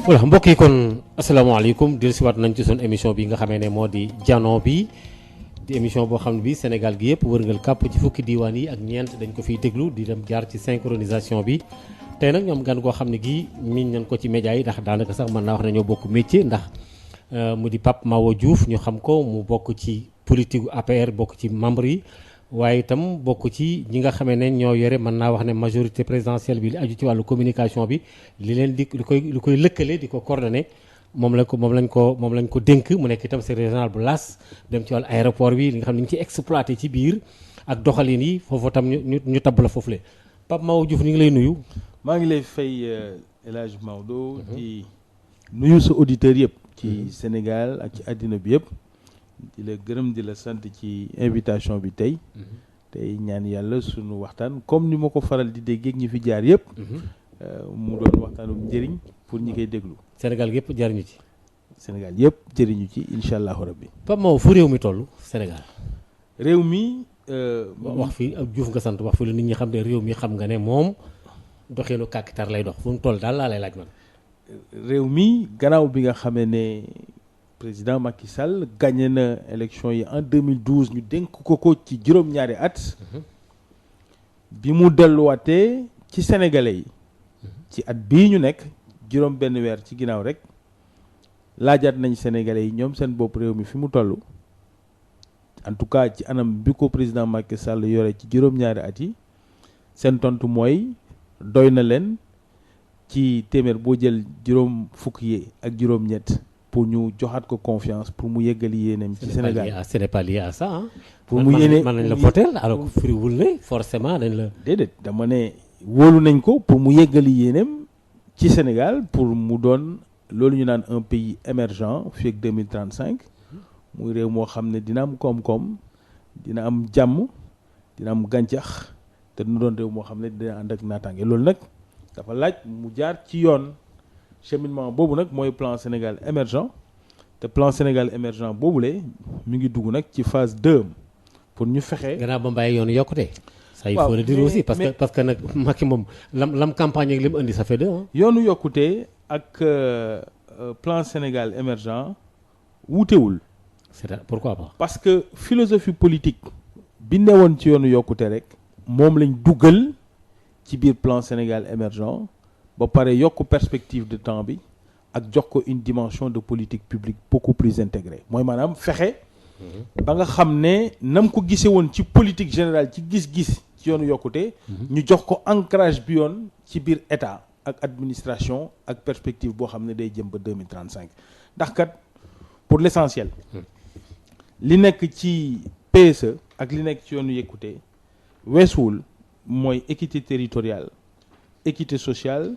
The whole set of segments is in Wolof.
voilà mbokk yi kon asalaamaaleykum dellusiwaat nañ ci suñu émission bi nga xamee ne moo di jano bi di émission boo xam ne bi Sénégal gi yëpp wërngal kàpp ci fukki diiwaan yi ak ñeent dañ ko fiy déglu di dem jaar ci synchronisation bi tey nag ñoom gan goo xam ne gii miin nañ ko ci média yi ndax daanaka sax mën naa wax ne ñoo bokk métier ndax mu di Pape Mahawa Diouf ñu xam ko mu bokk ci politique APR bokk ci membre yi waaye itam bokk ci ñi nga xamee ne ñoo yore mën naa wax ne majorité présidentielle bi li aju ci wàllu communication bi li leen di li koy lëkkale di ko coordonné moom lañ ko dénk mu nekk itam secrétaire général bu LAS dem ci wàllu aéroport bi li nga xam ne ñu ngi ci exploité ci biir ak doxalin yi foofu tam ñu tabb la foofu le Pape Mahawa Diouf ñu ngi lay nuyu. maa ngi lay fay El Hadj Maodo di nuyu sa auditeurs yëpp ci Sénégal ak ci àddina bi yëpp di la gërëm di la sant ci invitation bi tey ñaan yàlla sunu waxtaan comme ni ma ko faral di dégg ñi fi jaar yëpp mu doon waxtaanu njëriñ pour ñi koy déglu. Sénégal yëpp jariñu ci. Sénégal yëpp jëriñu ci incha allahu rabbi. Pape Mahawa fu réew mi toll Sénégal. réew mi. wax fi ak Diouf nga sant wax fi la nit ñi xam ne réew mi xam nga ne moom doxeenu kàkkitar lay dox fu mu toll daal laa lay laaj man. réew mi gannaaw bi nga xamee ne président Macky Sall gagné na élection yi en 2012 ñu dénk ko ci juróom-ñaari at. bi mu delluwaatee ci sénégalais yi. ci at bii ñu nekk juróom benn weer ci ginnaaw rek laajaat nañ sénégalais yi ñoom seen bopp réew mi fi mu toll. en tout cas ci anam bi ko président Macky Sall yore ci juróom-ñaari at yi seen tontu mooy doy na leen ci téeméer boo jël juróom fukk yi ak juróom-ñett pour ñu joxaat ko confiance pour mu yeggali yéeneem ci Sénégal. ce n'est pas lié à ça pour mu yéene mën nañ la voter alors que firiwul ne forcément dañ la. déedéet dama ne wóolu nañ ko pour mu yeggali yéeneem ci Sénégal pour mu doon loolu ñu naan un pays émergent fii ak 2035. muy réew moo xam ne dina am koom-koom dina am jàmm dina am gàncax te dina doon réew moo xam ne dina ànd ak naataange loolu nag dafa laaj mu jaar ci yoon cheminement boobu nag mooy plan Sénégal émergent te plan Sénégal émergent boobule mi ngi dugg nag ci phase 2 pour ñu fexe. gannaaw ba mbàyyi yoonu yokkute. ça il faut le dire aussi parce que nag Macky moom lam campagne ak li mu indi ça fait 2 ans. yoonu yokkute ak plan Sénégal émergent wuutewul. pourquoi pas. parce que philosophie politique bi newoon ci yoonu yokkute rek moom lañ dugal ci biir plan Sénégal émergent ba pare yokk perspective de temps bi ak jox ko une dimension de politique publique beaucoup plus intégrée mooy maanaam fexe ba nga xam ne nam ko gisee woon ci politique générale ci gis-gis ci yoonu yokkute ñu jox ko ancrage bi yoon ci biir état ak administration ak perspective boo xam ne day jëm ba 2035 ndax kat pour l'essentiel li nekk ci PSE ak li nekk ci yoonu yokkute weesuwul mooy équité territoriale équité sociale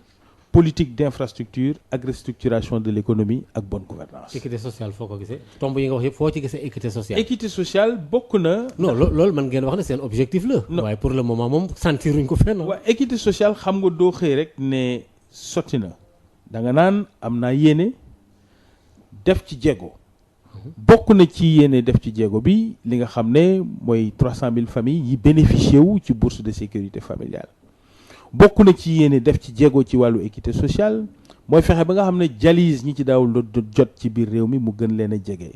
politique d'infrastructure ak restructuration de l'économie ak bonne gouvernance. équité sociale foo ko gisee tomb yi nga wax yëpp foo ci gisee équité sociale. équité sociale bokk na. non loolu man ngeen wax ne seen objectif la. waaye pour le moment moom sentiruñ ko fenn. waaw équité sociale xam nga doo xëy rek ne sotti na da nga naan am naa yéene def ci jéego. bokk na ci yéene def ci jéego bi li nga xam ne mooy 300 000 familles yi bénéficié wu ci bourse de sécurité familiale bokk na ci yéene def ci jéego ci wàllu équité sociale mooy fexe ba nga xam ne dialyse ñi ci daawul jot ci biir réew mi mu gën leen a jege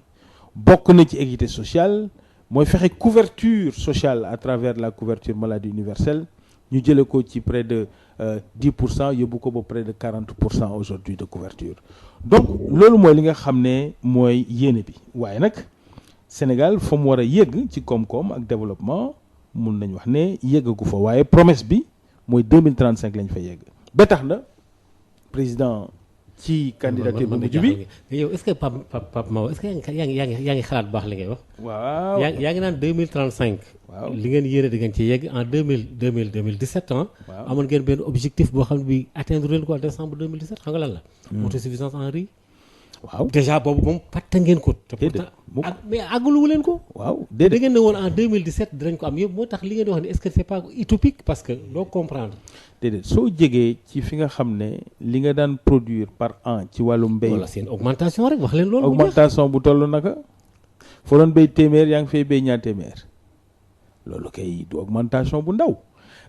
bokk na ci équité sociale mooy fexe couverture sociale à travers la couverture maladie universelle ñu jële ko ci près de 10% yóbbu ko ba près de 40% aujourd'hui de couverture donc loolu mooy li nga xam ne mooy yéene bi waaye nag Sénégal fa mu war a yegg ci koom-koom ak développement mun nañ wax ne yeggagu fa waaye promesse bi mooy 2035 lañ fa yegg ba tax na président ci candidature bu mujj bi yow est-ce que Pape Mahawa est-ce que yaa ngi xalaat bu baax li ngay wax. waaw yaa ngi naan 2035. waaw li ngeen yéene di ngeen ci yegg en 2017 ans. waaw amoon ngeen benn objectif boo xam ne bi atteindre leen ko en décembre 2017 xam nga lan la. autosuffisance en riz. waaw déjà boobu moom fàtte ngeen ko. te pourtant mais àggaluwu leen ko. waaw da ngeen ne woon en 2017 dinañ ko am yëpp moo tax li ngeen di wax ne est-ce que c'est pas utopique parce que doo comprendre. déedéet soo jegee ci fi nga xam ne li nga daan produire par an ci wàllu mbéy. wala seen augmentation rek wax leen loolu. augmentation bu toll naka. foo doon béy téeméer yaa ngi fay béy ñaar téeméer. loolu kay du augmentation bu ndaw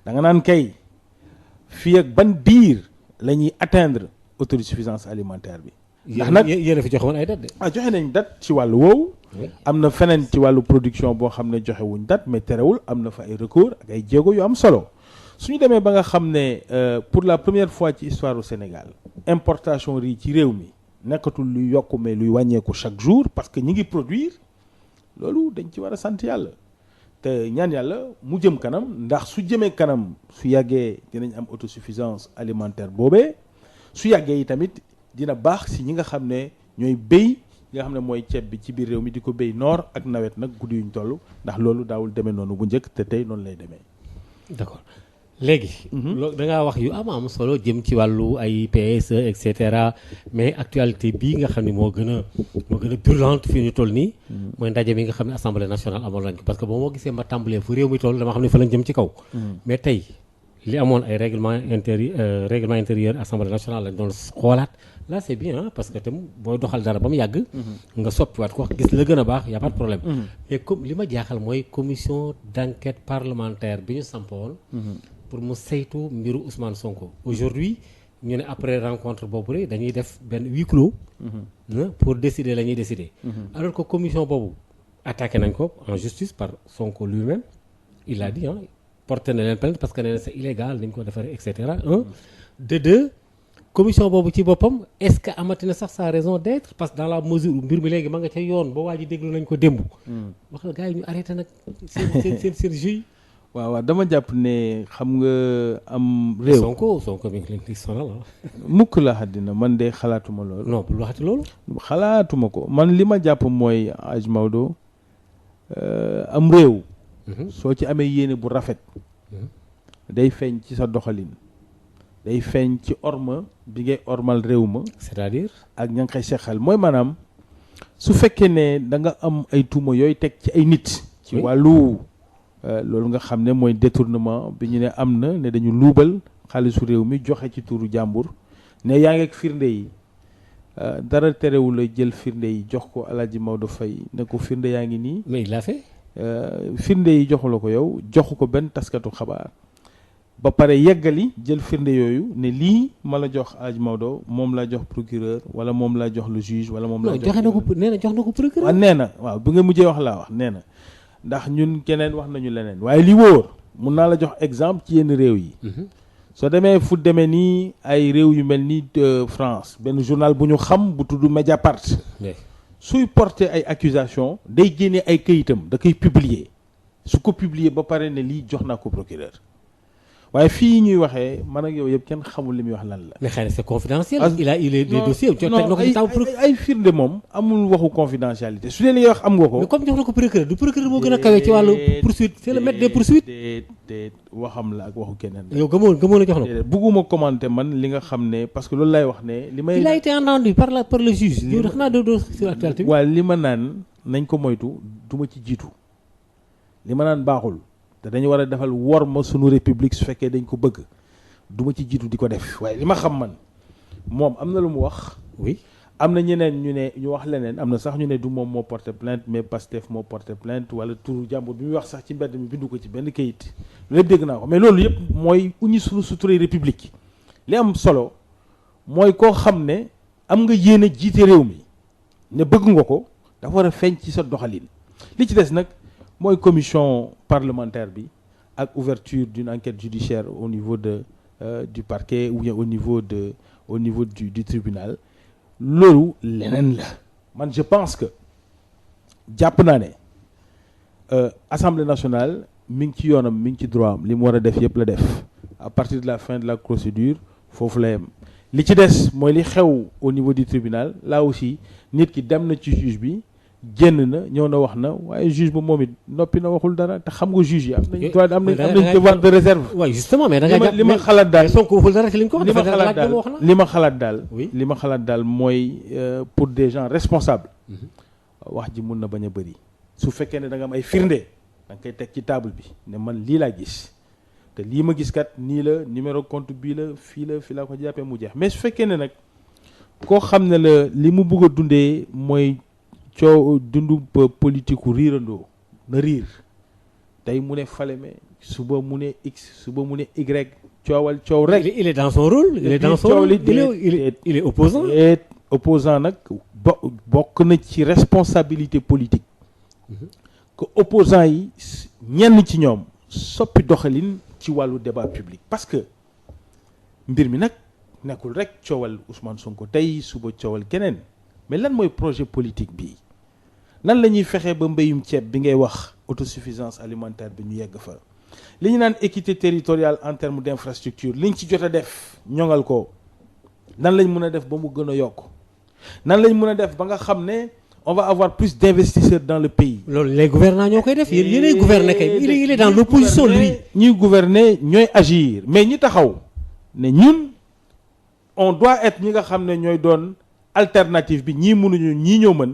da nga naan kay fii ak ban diir la ñuy atteindre autosuffisance alimentaire bi. ndax nag yéen a fi joxe woon ay date de. joxe nañ date ci wàllu woowu. am na feneen ci wàllu production boo xam ne joxe wuñ date mais terewul am na fa ay recours ak ay jéego yu am solo suñu demee ba nga xam ne pour la première fois ci histoire du Sénégal importation riz ci réew mi nekkatul luy yokk mais luy wàññeeku chaque jour parce que ñi ngi produire loolu dañ ci war a sant yàlla te ñaan yàlla mu jëm kanam ndax su jëmee kanam su yàggee dinañ am autosuffisance alimentaire boobee su yàggee yi tamit dina baax si ñi nga xam ne ñooy béy li nga xam ne mooy ceeb bi ci biir réew mi di ko béy noor ak nawet nag guddi yuñ toll ndax loolu daawul demee noonu bu njëkk te tey noonu lay demee. d'accord léegi. loolu da ngaa wax yu am solo jëm ci wàllu ay PSE et cetera mais actualité bii nga xam ne moo gën a brûlante fii ñu toll nii. mooy ndaje mi nga xam ne assemblée nationale amoon nañ ko parce que boo moo gisee ma tàmbalee fu réew mi toll dama xam ne fa lañ jëm ci kaw. mais tey li amoon ay règlement intérieur assemblée nationale lañ doon xoolaat. là c'est bien parce que tam booy doxal dara ba mu yàgg. nga soppiwaat ko gis la gën a baax y a pas de problème. mais comme li ma jaaxal mooy commission d'enquête parlementaire bi ñu sampoon. pour mu saytu mbiru Ousmane Sonko. aujourd'hui ñu ne après rencontre boobu rek dañuy def benn huis clos. pour décider la ñuy décider. alors que commission boobu attaqué nañ ko en justice par Sonko lui-même il a dit porté na leen plainte parce que nee na c'est illégal dañ ko defaree et cetera de deux. commission boobu ci boppam est-ce que amati na sax sa raison d'être parce que dans la mesure où mbir mi léegi ma nga ca yoon ba waa ji déglu nañ ko démb. wax na gars yi ñu arrêté nag seen jus. waaw dama jàpp ne xam nga am réew. Sonko mi ngi leen di sonal mukk la àddina man de xalaatuma loolu. non bul waxati loolu. xalaatuma ko man li ma jàpp mooy Hadj Maodo am réew. soo ci amee yéene bu rafet. day feeñ ci sa doxalin. day feeñ ci orma bi ngay ormal réew ma. c'est-à-dire. ak ña nga koy seqal mooy maanaam su fekkee ne da nga am ay tuuma yooyu teg ci ay nit. ci wàllu loolu nga xam ne mooy détournement bi ñu ne am na ne dañu luubal xaalisu réew mi joxe ci turu jàmbur ne yaa ngi ak firnde yi dara terewul la jël firnde yi jox ko El Hadj Maodo Faye ne ko firnde yaa ngi nii. mais il l'a fait. firnde yi joxu la ko yow joxu ko benn taskatu xabaar. ba pare yeggali jël firnde yooyu ne lii ma la jox Hadj Maodo moom laa jox procureur wala moom laa jox le juge wala moom laa jox joxe na ko nee na jox na ko procureur. waaw nee na waaw bu nga mujjee wax laa wax nee na ndax ñun keneen wax nañu leneen waaye li wóor mun naa la jox exemple ci yenn réew yi. soo demee fu demee nii ay réew yu mel ni France benn journal bu ñu xam bu tudd Mediapart. suy porter ay accusations day génne ay këyitam da koy publier su ko publier ba pare ne lii jox naa ko procureur. waaye fii ñuy waxee man ak yow yëpp kenn xamul li muy wax lan la. mais xëy na c'est confidentiel. il a eu les dossiers. non ay firnde moom amul waxu confidentialité su dee li ngay wax am nga ko. mais comme jox na ko procureur du procureur moo gën a kawee ci wàllu poursuite c'est le maître des poursuites. te waxam la ak waxu keneen. yow gëmoo la jox na ko. bugguma commenter man li nga xam ne parce que loolu lay wax ne. li may il a été entendu par le juge. yow dafa naa doo sur actualité bi. waaye li ma naan nañ ko moytu du ma ci jiitu li ma naan baaxul. te dañu war a defal wor ma sunu république su fekkee dañ ko bëgg du ma ci jiitu di ko def waaye li ma xam man moom am na lu mu wax. oui am na ñeneen ñu wax leneen am na sax ñu ne du moom moo porté plainte mais Pastef moo porté plainte wala turu jàmbur bi muy wax sax ci mbedd mi bindu ko ci benn kayit loolu yëpp dégg naa ko mais loolu yëpp mooy uñi sunu suturé république li am solo mooy koo xam ne am nga yéene jiite réew mi ne bëgg nga ko dafa war a feeñ ci sa doxalin li ci des nag. mooy commission parlementaire bi ak ouverture d'une enquête judiciaire au niveau du parquet ou bien au niveau du tribunal loolu leneen la man je pense que jàpp naa ne Assemblée nationale mi ngi ci yoonam mi ngi ci droit am li mu war a def yëpp la def à partir de la fin de la procédure foofu la yem li ci des mooy li xew au niveau du tribunal là aussi nit ki dem na ci juge bi génn na ñëw na wax na waaye juge ba moom it noppi na waxul dara te xam nga juge yi am nañ droit am nañ devoir de réserve. waaw justement mais da nga jàpp li ma xalaat daal Sonko waxul dara ci li ñu ko wax. li ma xalaat daal mooy pour des gens responsables. wax ji mun na bañ a bëri. su fekkee ne da nga am ay firnde da nga koy teg ci table bi ne man lii laa gis te lii ma gis kat nii la numéro compte bii la fii laa ko jàppee mu jeex mais su fekkee ne nag koo xam ne la li mu bëgg a dundee mooy. coow dundu politique u riirandoo na riir tey mu ne Falémé suba mu ne X suba mu ne Y coowal coow rek. il est dans son rôle. il est dans son rôle il est opposant. et opposant nag bokk na ci responsabilité politique. que opposant yi ñenn ci ñoom soppi doxalin ci wàllu débat public. parce que mbir mi nag nekkul rek coowal Ousmane Sonko tey suba coowal keneen mais lan mooy projet politique bi nan la ñuy fexee ba mbéyum ceeb bi ngay wax autosuffisance alimentaire bi ñu yegg fa. li ñu naan équité territoriale en termes d'infrastructure liñ ci jot a def ñoŋal ko nan lañ mën a def ba mu gën a yokk nan lañ mën a def ba nga xam ne on va avoir plus d'investisseurs dans le pays. loolu les gouvernants ñoo koy def yéenay gouverner kay il est dans l'opposition lui. ñuy gouverner ñooy agir mais ñi taxaw ne ñun on doit être ñi nga xam ne ñooy doon alternative bi ñii mënuñu ñii ñoo mën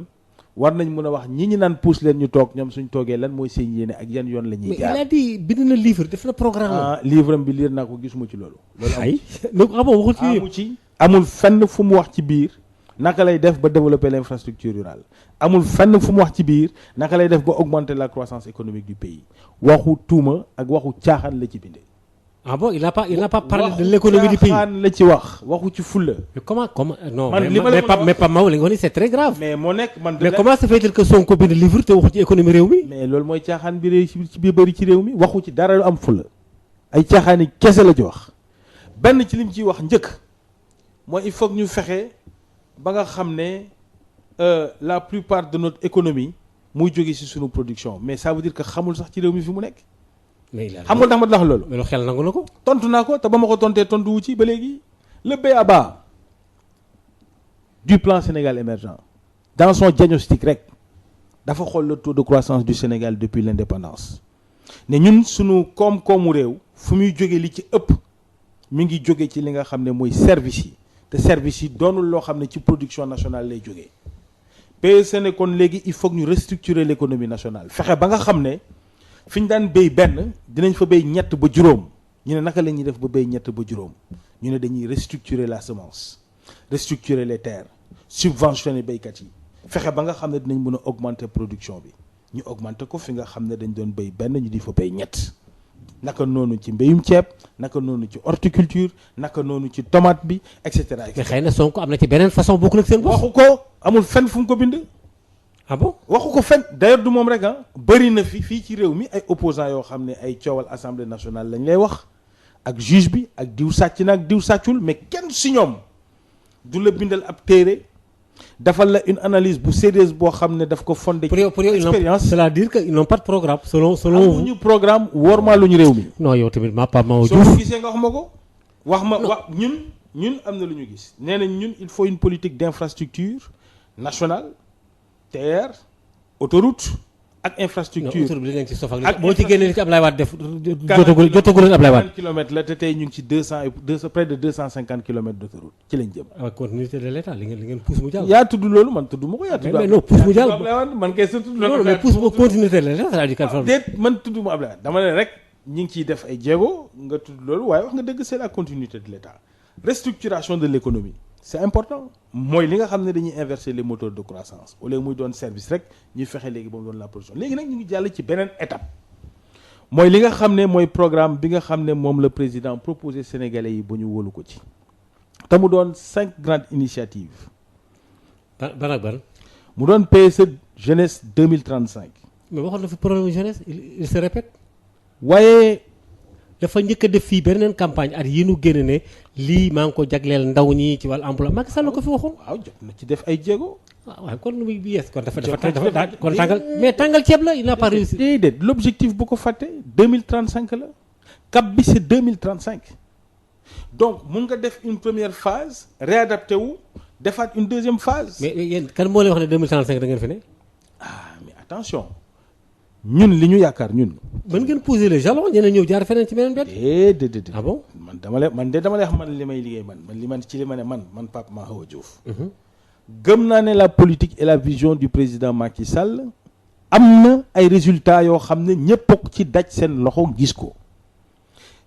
war nañ mën a wax ñi ñu naan pousse leen ñu toog ñoom suñ toogee lan mooy seen yéene ak yan yoon la ñuy jaar. mais il a dit bind na livre def na programme. livre am bi lire naa ko gisuma ci loolu. ay waxul ci amu ci amul fenn fu mu wax ci biir naka lay def ba développer l'infrastructure rurale amul fenn fu mu wax ci biir naka lay def ba augmenter la croissance économique du pays waxu tuuma ak waxu caaxaan la ci bindee. ah bon il n'a pas parlé de l'économie du pays. waxu caaxaan la ci wax waxu ci fulla. mais comment non man mais Pape Mahawa li nga wax ni c'est très grave. mais moo nekk man. mais comment se fait-il que Sonko bind livre te waxu ci économie réew mi. mais loolu mooy caaxaan bi réew ci biir bëri ci réew mi waxu ci dara lu am fulla ay caaxaan yi kese la ci wax benn ci lim ciy wax njëkk mooy il faut que ñu fexe ba nga xam ne la plupart de notre économie muy jóge ci sunu production mais ça veut dire que xamul sax ci réew mi fi mu nekk. mais il a xamul tax ma la wax loolu. mais lu xel nangu na ko. tontu naa ko te ba ma ko tontee tontu wu ci ba léegi le b.a.-ba du plan Sénégal émergent dans son diagnostic rek dafa xool le taux de croissance du Sénégal depuis l'indépendance ne ñun sunu koom-koomu réew fu muy jóge li ci ëpp mi ngi jóge ci li nga xam ne mooy service yi te service yi doonul loo xam ne ci production nationale lay jógee PSE ne kon léegi il faut que ñu restructurer l'économie nationale fexe ba nga xam ne fi ñu daan béy benn dinañ fa béy ñett ba juróom ñu ne naka la ñuy def ba béy ñett ba juróom ñu ne dañuy restructurer la semence restructurer les terres subventionner béykat yi fexe ba nga xam ne dinañ mën a augmenter production bi ñu augmenter ko fi nga xam ne dañ doon béy benn ñu di fa béy ñett naka noonu ci mbéyum ceeb naka noonu ci horticulture naka noonu ci tomate bi et cetera. mais xëy na Sonko am na ci beneen façon bokkul ak seen bopp. waxu ko amul fenn fu mu ko bind. ah bon waxu ko fenn d'ailleurs du moom rek ah. bëri na fii ci réew mi ay opposants yoo xam ne ay coowal assemblée nationale lañ lay wax ak juge bi ak diw sàcc na ak diw sàccul mais kenn si ñoom du la bindal ab téere defal la une analyse bu sérieuse boo xam ne daf ko fondé ci expérience. c'est-à-dire que ils n'ont pas de programme selon amuñu programme wormaa lu ñu réew mi. non yow tamit Pape Mahawa soo Diouf ko gisee nga wax ma ko. wax ñun am na lu ñu gis nee nañ ñun il faut une politique d'infrastructure nationale terre autoroute ak infrastructure. autoroute bi li ngeen ci sof ak boo ci génnee ci Ablaye Wade def jotagul Ablaye Wade. 40 kilomètres la te tey ñu ngi ci près de 250 kilomètres d'autoroute ci lañ jëm. avec continuité de l'État li ngeen pousse mu jàll. yaa tudd loolu man tudd ma ko yaa tudd. mais non pousse mu jàll man kay sa tudd non mais pousse mu continuité de l'État c'est-à-dire déet man tudd ma Ablaye Wade dama ne rek ñi ngi ciy def ay jéego nga tudd loolu waaye wax nga dëgg c'est la continuité de l'État restructuration de l'économie c'est important mooy li nga xam ne dañuy inverser les moteurs de croissance au lieu muy doon service rek ñuy fexe léegi ba mu doon la production léegi nag ñu ngi jàll ci beneen étape mooy li nga xam ne mooy programme bi nga xam ne moom le président proposé Sénégalais yi ba ñu wóolu ko ci te mu doon 5 grandes initiatives. ban ak ban. mu doon PSE jeunesse 2035. mais waxoon na fi problème jeunesse il se répète. waaye. dafa njëkk a def fii beneen campagne at yi nu génne ne lii maa ngi ko jagleel ndaw ñi ci wàllu emploi Macky Sall ko fi waxoon. waaw jot na ci def ay jéego. waaw kon nu muy yees kon dafa kon tàngal mais tàngal ceeb la il n'a pas réussi. déedéet l'objectif bu ko fàtte 2035 la cap bi c'est 2035 donc mun nga def une première phase réadapté wu defaat une deuxième phase. mais yéen kan moo leen wax ne 2035 da ngeen fi ne. ah mais attention ñun li ñu yaakaar ñun. mën ngeen poser les jalons ñeneen ñëw jaar feneen ci beneen bët. déedéet. ah bon man dama lay wax man li may liggéey man li ma ne man Pape Mahawa Diouf. gëm naa ne la politique et la vision du président Macky Sall am na ay résultats yoo xam ne ñëpp ci daj seen loxo gis ko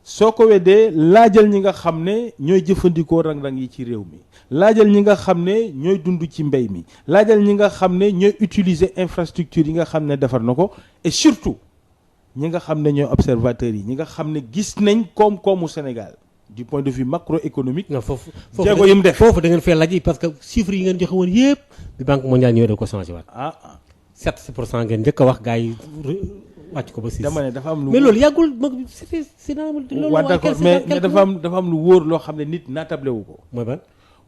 soo ko weddee laajal ñi nga xam ne ñooy jëfandikoo rang-rang yi ci réew mi laajal ñi nga xam ne ñooy dund ci mbay mi laajal ñi nga xam ne ñooy utiliser infrastructure yi nga xam ne defar na ko et surtout ñi nga xam ne ñooy observateurs yi ñi nga xam ne gis nañ koom-koomu Sénégal du point de vue macroéconomique. non foofu jéego yi mu def foofu da ngeen fee laaj parce que chiffres yi ngeen joxe woon yëpp bi banque mondiale ñëwee da ko changé waat. 7% ngeen njëkk a wax gars yi wàcc ko ba 6. dama ne dafa am lu mais loolu yàggul c'est loolu. waaw d'accord mais dafa am lu wóor loo xam ne nit naatable wu ko. mooy ban.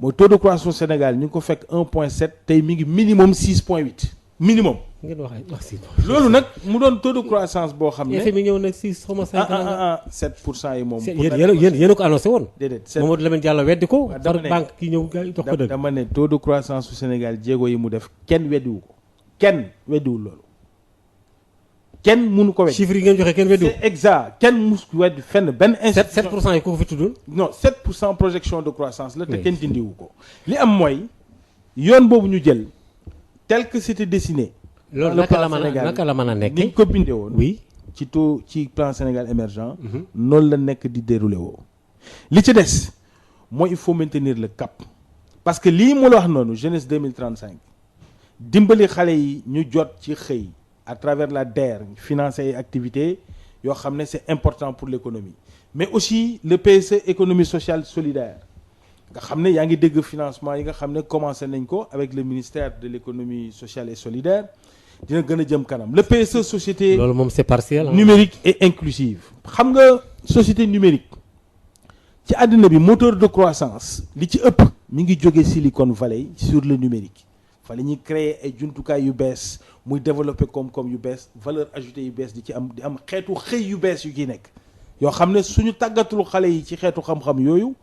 mooy taux de croissance Sénégal ñu ngi ko fekk 1.7 tey mi ngi minimum 6.8 minimum. ngeen wax si. loolu nag mu doon taux de croissance boo xam ne. FMI ñëw nag 6 xaw ma 5. 7% yi moom. yéen a ko annoncé woon. déedéet Mamadou Lamine Diallo weddi ko. dama ne banque ki ñëw dox ko dëgg. dama ne taux de croissance su Sénégal jéego yi mu def kenn weddiwu ko kenn weddiwul loolu. kenn mënu ko weddi. chiffres yi ngeen joxe kenn weddiwu. c'est exact kenn mus weddi fenn benn institution 7% yi ko fi tuddul. non 7% projection de croissance la te kenn dindiwu ko. li am mooy yoon boobu ñu jël tel que c'était dessiné. loolu naka la mën a nekk. ni ñu ko bindee woon. oui ci plan Sénégal émergent. noonu la nekk di déroulé woo. li ci des mooy il faut maintenir le cap. parce que lii mu la wax noonu jeunesse 2035 dimbali xale yi ñu jot ci xëy à travers la DER financer ay activités yoo xam ne c'est important pour l'économie mais aussi le PSE économie sociale solidaire nga xam ne yaa ngi dégg financement yi nga xam ne commencé nañ ko avec le ministère de l'économie sociale et solidaire dina gën a jëm kanam le PSE société. loolu moom c'est partiel. numérique et inclusive. xam nga société numérique ci àddina bi moteur de croissance li ci ëpp mi ngi jóge Silicon Valley sur le numérique fa la ñuy créer ay jumtukaay yu bees muy développer koom-koom yu bees valeur ajoutée yu bees di am xeetu xëy yu bees yu ciy nekk yoo xam ne suñu tàggatul xale yi ci xeetu xam-xam yooyu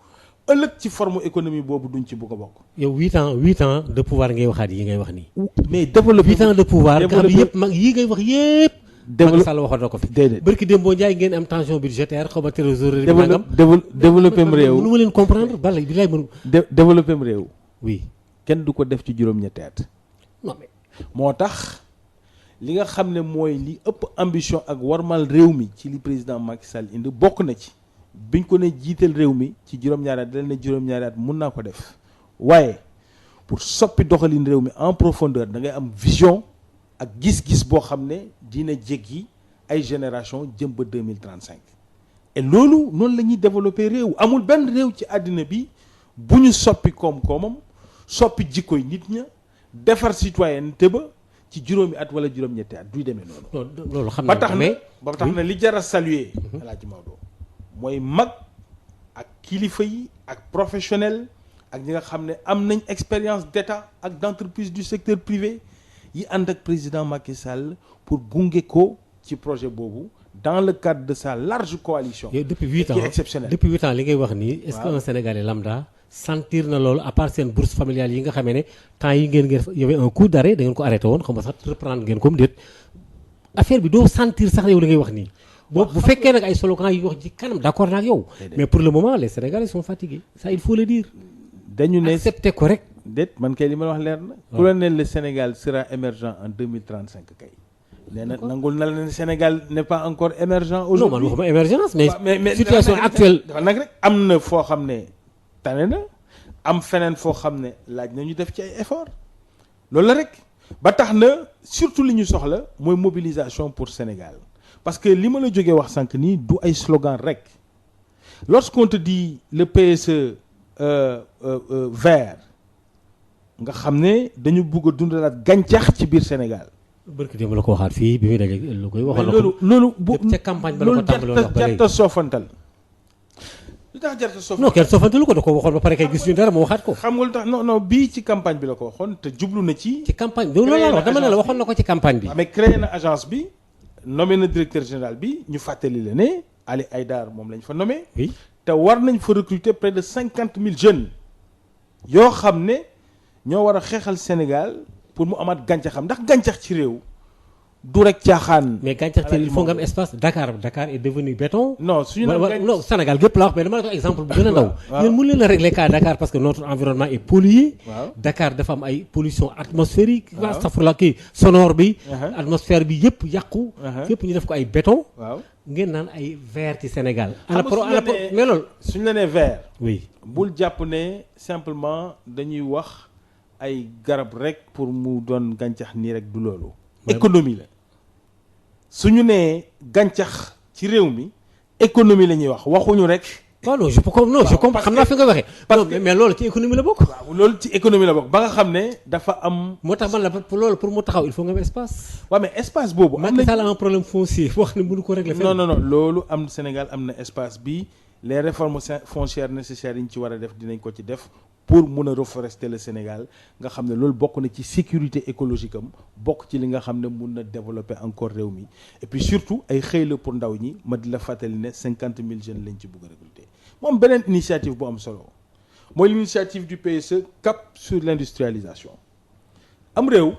ëllëg ci forme économie boobu duñ ci bëgg a bokk. yow 8 ans de pouvoir ngay waxaat yi ngay wax nii. mais développer 8 ans de pouvoir nga xam yëpp mag yi ngay wax yëpp. Macky Sall waxoon na ko fi. déedéet barki Dembo Ndiaye ngeen am tension budgétaire xaw ma trésorerie. développer réew mënu ma leen comprendre bala bi lay mënu. développer réew. oui kenn du ko def ci juróom-ñetti at. non mais moo tax li nga xam ne mooy li ëpp ambition ak warmal réew mi ci li président Macky Sall indi bokk na ci biñ ko ne jiital réew mi ci juróom-ñaari at dal ne juróom-ñaari at mun naa ko def waaye pour soppi doxalin réew mi en profondeur da ngay am vision ak gis-gis boo xam ne dina jéggi ay génération jëm ba 2035 et loolu noonu la ñuy développer réew amul benn réew ci àddina bi bu ñu soppi koom-koomam soppi jikkoy nit ña defar citoyenneté ba ci juróomi at wala juróom-ñetti at duy demee noonu. loolu xam ba tax na li jar a saluer. El Hadj Maodo mooy mag ak kilifa yi ak professionnel ak ñi nga xam ne am nañ expérience d'État ak d'entreprise du secteur privé yi ànd ak président Macky Sall pour gunge ko ci projet boobu dans le cadre de sa large coalition. depuis 8 ans qui est exceptionnel. depuis 8 ans li ngay wax nii. est-ce que un Sénégalais lambda sentir na loolu à part seen bourse familiale yi nga xamee ne temps yi ngeen y avait un coup d'arrêt da ngeen ko arrêté woon xam nga sax reprendre ngeen ko mu déet affaire bi doo sentir sax yow li ngay wax nii. bu fekkee nag ay slogan yi wax ci kanam d'accord naa ak yow. mais pour le moment les Sénégalais sont fatigués ça il faut le dire. dañu ne accepter ko rek. déet man kay li ma wax leer na. ku la ne le Sénégal sera émergent en 2035 kay. nee na nangul na la ne Sénégal n'est pas encore émergent aujourd'hui. non man waxuma émergence mais situation actuelle. dafa nag rek am na foo xam ne tane na am feneen foo xam ne laaj na ñu def ci ay effort loolu la rek ba tax na surtout li ñu soxla mooy mobilisation pour Sénégal parce que li ma la jógee wax sànq nii du ay slogan rek lorsqu'on te dit le PSE vert nga xam ne dañu bëgg a dundalaat gàncax ci biir Sénégal. barke démb la ko waxaat fii bi muy daje lu koy waxoon na ko loolu bu ca campagne ba la ko tàmbaloon wax ba léegi jarta soofantal lu tax jarta soofantal non kenn soofantalu ko da ko waxoon ba pare kay gis ñu dara mu waxaat ko xam nga lu tax non bii ci campagne bi la ko waxoon te jublu na ci campagne bi loolu la wax dama ne la waxoon na ko ci campagne bi mais créé na agence bi nommé na directeur général bi ñu fàttali la ne Ali Haïdar moom lañ fa nommé oui te war nañ fa recruter près de 50,000 jeunes yoo xam ne ñoo war a xeexal Sénégal pour mu amaat gàncaxam ndax gàncax ci réew du rek caaxaan. mais gàncax ci il faut nga am espace Dakar est devenu béton. non suñu non Sénégal gépp la wax mais dama la ko exemple bu gën a ndaw. yéen mën leen a régler cas Dakar parce que notre environnement est pollué. Dakar dafa am ay pollution atmosphérique. astafurlah kii sonore bi. atmosphère bi yëpp yàqu. yëpp ñu def ko ay béton. ngeen naan ay vert ci Sénégal. mais loolu suñu la nee vert. oui bul jàpp ne simplement dañuy wax ay garab rek pour mu doon gàncax nii rek du loolu. économie la suñu nee gàncax ci réew mi économie la ñuy waxuñu rek waaw non je comprends xam naa fi nga waxee. non mais loolu ci économie la bokk. waaw loolu ci économie la bokk ba nga xam ne dafa am. moo tax man la loolu pour mu taxaw il faut nga am espace. waaw mais espace boobu. am Macky Sall a un problème foncier boo xam ne mënu ko régler. non loolu am Sénégal am na espace bi les réformes foncières nécessaires yi ñu ci war a def dinañ ko ci def pour mun a reforester le Sénégal nga xam ne loolu bokk na ci sécurité écologique am bokk ci li nga xam ne mun na développer encore réew mi et puis surtout ay xëy la pour ndaw ñi ma di la fàttali ne 50 000 jeunes lañ ci bëgg a recruter. moom beneen initiative bu am solo mooy l'initiative du PSE cap sur l'industrialisation am réew.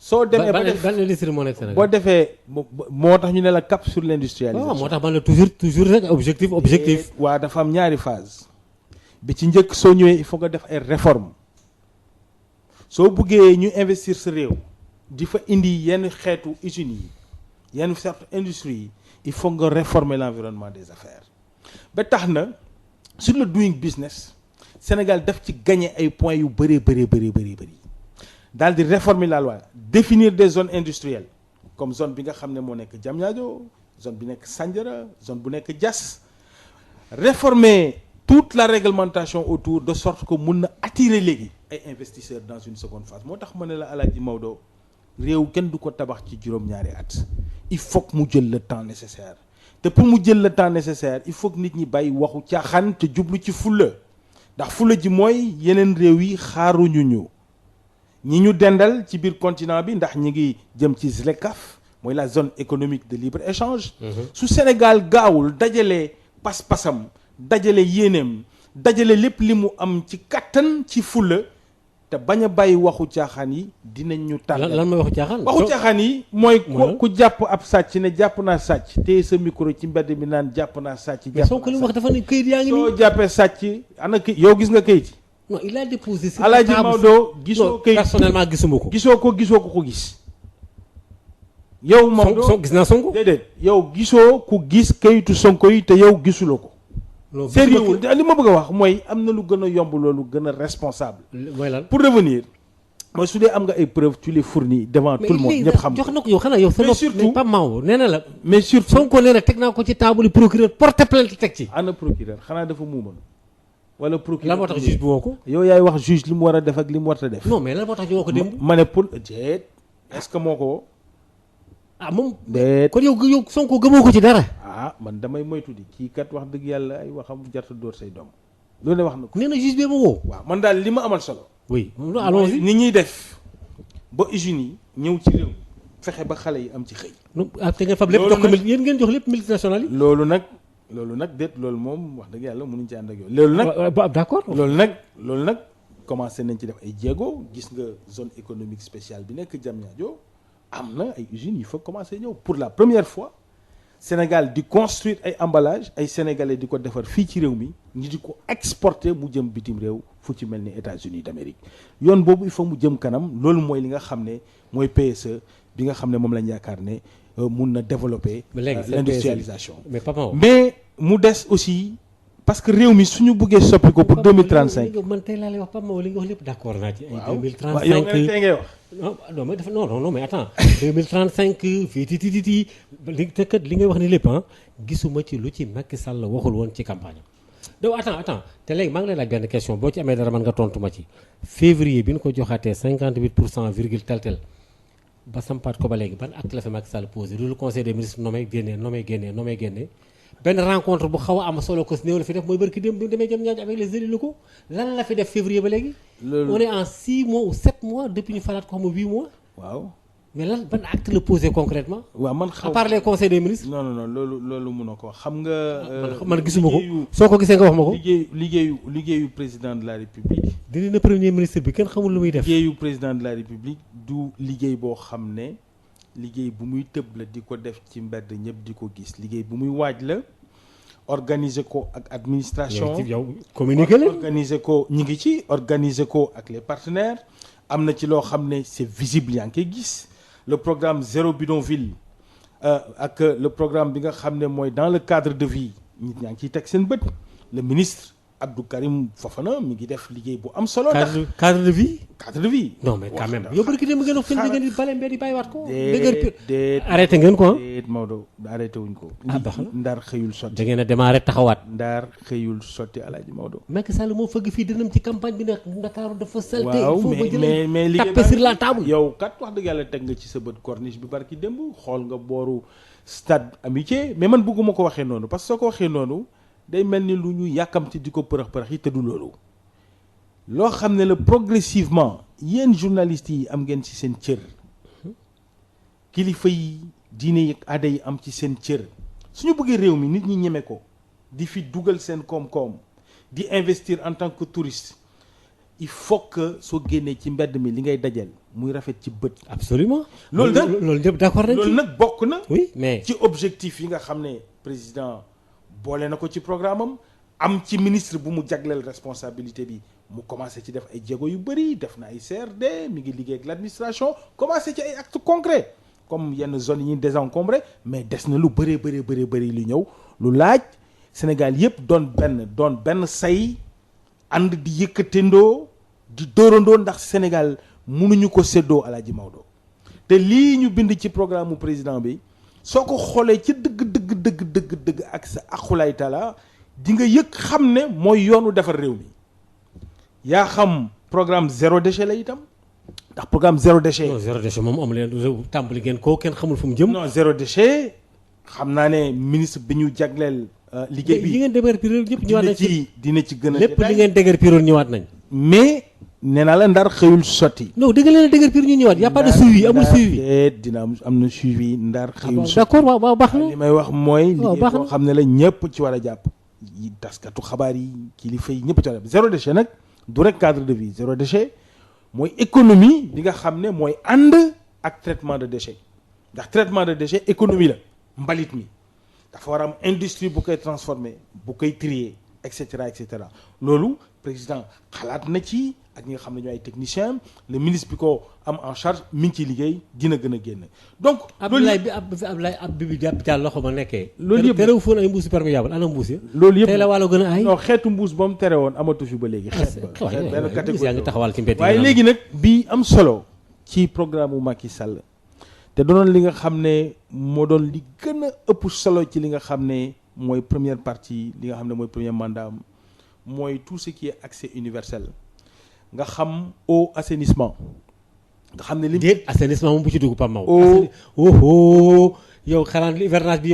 soo demee ba def ban industrie moo nekk Sénégal boo defee moo tax ñu ne la cap sur l'industrialisation. waaw moo tax man la toujours rek objectif. waa dafa am ñaari phase bi ci njëkk soo ñëwee il faut nga def ay réformes soo buggee ñu investir sa réew di fa indi yenn xeetu usines yi yenn sorte industrie yi il faut nga réformer l'environnement des affaires ba tax na sur le doing business Sénégal daf ci gagner ay points yu bëree daal di réformer la loi définir des zones industrielles comme zone bi nga xam ne moo nekk Diamniadio zone bi nekk Sandiara zone bu nekk Diass réformer toute la réglementation autour de sorte que mun na attirer léegi ay investisseurs dans une seconde phase moo tax ma ne la Alaaji Maodo réew kenn du ko tabax ci juróom-ñaari at il faut que mu jël le temps nécessaire te pour mu jël le temps nécessaire il faut que nit ñi bàyyi waxu caaxaan te jublu ci fulla ndax fulla ji mooy yeneen réew yi xaaruñu ñu ñi ñu dendal ci biir continent bi ndax ñi ngi jëm ci ZLECAf mooy la zone économique de libre échange su Sénégal gaawul dajale pas-pasam dajale yéeneem dajale lépp li mu am ci kattan ci fulla te bañ a bàyyi waxu caaxaan yi dinañ ñu tànn. lan mooy waxu caaxaan. waxu caaxaan yi mooy ku jàpp ab sàcc ne jàpp naa sàcc téye sa micro ci mbedd mi naan jàpp naa sàcc. mais Sonko li mu wax dafa ne këyit yaa ngi nii. soo jàppee sàcc ana këyit yow gis nga këyit. non il a déposé sur Alaaji Maodo gisoo këyit personnellement gisuma ko. gisoo ko gis. yow Maodo gis naa Sonko. déedéet yow gisoo ku gis këyitu Sonko yi te yow gisuloo ko. sérieux li ma bëgg a wax mooy am na lu gën a yomb loolu gën a responsable. mooy lan pour revenir mooy su dee am nga ay preuves tu les fournis devant tout le monde ñëpp xam jox na ko yow xanaa yow sa nopp Pape Mahawa nee na la mais surtout Sonko nee na teg naa ko ci table procureur porte plainte teg ci. ana procureur xanaa dafa muumoon wala procureur lan moo tax juge bi woo ko. yow yaay wax juge li mu war a def ak li mu war a def. non mais lan moo tax ñu woo ko démb. ma ne pour jeet est-ce que moo ko woo. ah moom. déet kon yow Sonko gëmoo ko ci dara. ah man damay moytu di kii kat wax dëgg yàlla ay waxam jarta dóor say doom loolu ne wax na ko. nee na juge bi ma woo. waaw man daal li ma amal solo. oui allons-y. ni ñuy def ba usines yi ñëw ci réew fexe ba xale yi am ci xëy. te ngeen fab lépp jox ko yéen ngeen jox lépp multinationales yi. loolu nag déet loolu moom wax dëgg yàlla mënuñ ci ànd ak yow. loolu nag d'accord. loolu nag commencé nañ ci def ay jéego gis nga zone économique spéciale bi nekk Diamniadio am na ay usines yi fa commencé ñëw pour la première fois Sénégal di construire ay emballage ay sénégalais di ko defar fii ci réew mi ñi di ko exporter mu jëm bitim réew fu ci mel ni États-Unis d'Amérique yoon boobu il faut mu jëm kanam loolu mooy li nga xam ne mooy PSE bi nga xam ne moom lañ yaakaar ne mun na développer l'industrialisation mais mu des aussi parce que réew mi suñu bëggee soppi ko pour 2035. man tey laa lay wax Pape Mahawa li nga wax lépp d'accord naa ci. waaw 2035 yow nga ne tey ngay wax. non mais dafa non mais attends 2035 fii titi li ngay wax ni lépp gisuma ci lu ci Macky Sall waxul woon ci campagne donc attends te léegi maa ngi lay laaj benn question boo ci amee dara man nga tontu ma ci février bi ñu ko joxaatee 58% virgule tel ba sampaat ko ba léegi ban acte la fi Macky Sall posé lu conseil des ministres nommé génne benn rencontre bu xaw a am solo ko si néew la fi def mooy barki dem bi demee jëm ñaaj avec les élus locaux lan la fi def février ba léegi. on est en 6 mois ou 7 mois depuis ñu falaat ko xam nga 8 mois. waaw mais lan ban acte la posé concrètement. waaw man à part les conseils des ministres. non loolu mënoo ko wax xam nga. man gisuma ko soo ko gisee nga wax ma ko. liggéeyu président de la république. dina ne premier ministre bi kenn xamul lu muy def. liggéeyu président de la république du liggéey boo xam ne. liggéey bu muy tëb la di ko def ci mbedd ñëpp di ko gis liggéey bu muy waaj la organiser ko ak administration yow communiquer leen organiser ko ñi ngi ci organiser ko ak les partenaires am na ci loo xam ne c'est visible yaa ngi koy gis le programme zéro bidonville ak le programme bi nga xam ne mooy dans le cadre de vie nit ñaa ngi ciy teg seen bët le ministre Abdou Karim Fofana mi ngi def liggéey bu am solo. cadre de vie. cadre de vie. non mais quand même yow barki dem ngeen wax fi ngeen di bale mbedd yi bàyyiwaat ko. déet arrêté ngeen ko déet Maodo arrêté wuñ ko. baax na Ndar xëyul sotti. da ngeen a démarré taxawaat. Ndar xëyul sotti Alaaji Maodo. Macky Sall moo fëgg fii dënam ci campagne bi nag Ndakaaru dafa salte. waaw mais liggéey tapé sur la table. yow kat wax dëgg yàlla teg nga ci sa bët corniche bi barki démb xool nga booru stade amitié mais man bëgguma ko waxee noonu parce que soo ko waxee noonu day mel ni lu ñu yàkkamti di ko përëx yi te du loolu. loo xam ne la progressivement yéen journalistes yi am ngeen ci seen cër kilifa yi diine yi ak aada yi am ci seen cër suñu bëggee réew mi nit ñi ñeme ko di fi dugal seen koom-koom di investir en tant que touriste il faut que soo génnee ci mbedd mi li ngay dajal muy rafet ci bët. absolument loolu nag loolu ñëpp d'accord nañ ci. loolu nag bokk na. oui mais ci objectif yi nga xam ne président boole na ko ci programme am ci ministre bu mu jagleel responsabilité bi mu commencé ci def ay jéego yu bëri def na ay CRD mi ngi liggéey ak l'administration commencé ci ay actes concrets comme yenn zones yi ñu désencombré mais des na lu bëri lu ñëw lu laaj Sénégal yëpp doon benn say ànd di yëkkatendoo di dóorandoo ndax Sénégal mënuñu ko séddoo Alaaji Maodo te lii ñu bind ci programme mu président bi soo ko xoolee ci dëgg ak sa aqulay taala di nga yëg xam ne mooy yoonu defar réew mi yaa xam programme zéro déchet la itam ndax programme zéro déchet. non zéro déchet moom amu leen tàmbali ngeen ko kenn xamul fu mu jëm. non zéro déchet xam naa ne ministre bi ñu jagleel. liggéey bi yi ngeen dëgër piroon ñëpp ñëwaat nañ ci dina ci gën a lépp li ngeen dëgër piroon ñëwaat nañ. mais nee naa la Ndar xëyul sotti. non dëgg leen dëgër piroon ñu ñëwaat y a pas de suivi amul suivi. dina am na suivi Ndar xëyul sotti. d'accord waaw baax na li may wax mooy. waaw liggéey boo xam ne la ñëpp ci war a jàpp. yi taskatu xabaar yi kilifa yi ñëpp ci war a jàpp zéro déchet nag du rek cadre de vie zéro déchet mooy économie bi nga xam ne mooy ànd ak traitement de déchets ndax traitement de déchets économie la mbalit mi. dafa war a am industrie bu koy transformer bu koy trier et cetera loolu président xalaat na ci ak ñi nga xam ne ñooy ay techniciens le ministre bi ko am en charge mi ngi ciy liggéey dina gën a génn donc. Abdoulaye bi jàpp ca loxo ma nekkee. loolu yëpp terewu foon ay mbuusi perméable ana mbuus ya. loolu yëpp tey la wàllu gën a ay. non xeetu mbuus ba mu tere woon amatu fi ba léegi. benn catégorie yaa ngi taxawal ci mbedd yi waaye léegi nag bii am solo ci programme mu Macky Sall. te doonoon li nga xam ne moo doon li gën a ëpp solo ci li nga xam ne mooy première partie li nga xam ne mooy premier mandat mooy tout ce qui est accès universel nga xam eau assainissement nga xam ne li déet assainissement moom bu ci dugg Pape Maw yow xanaa hivernage bi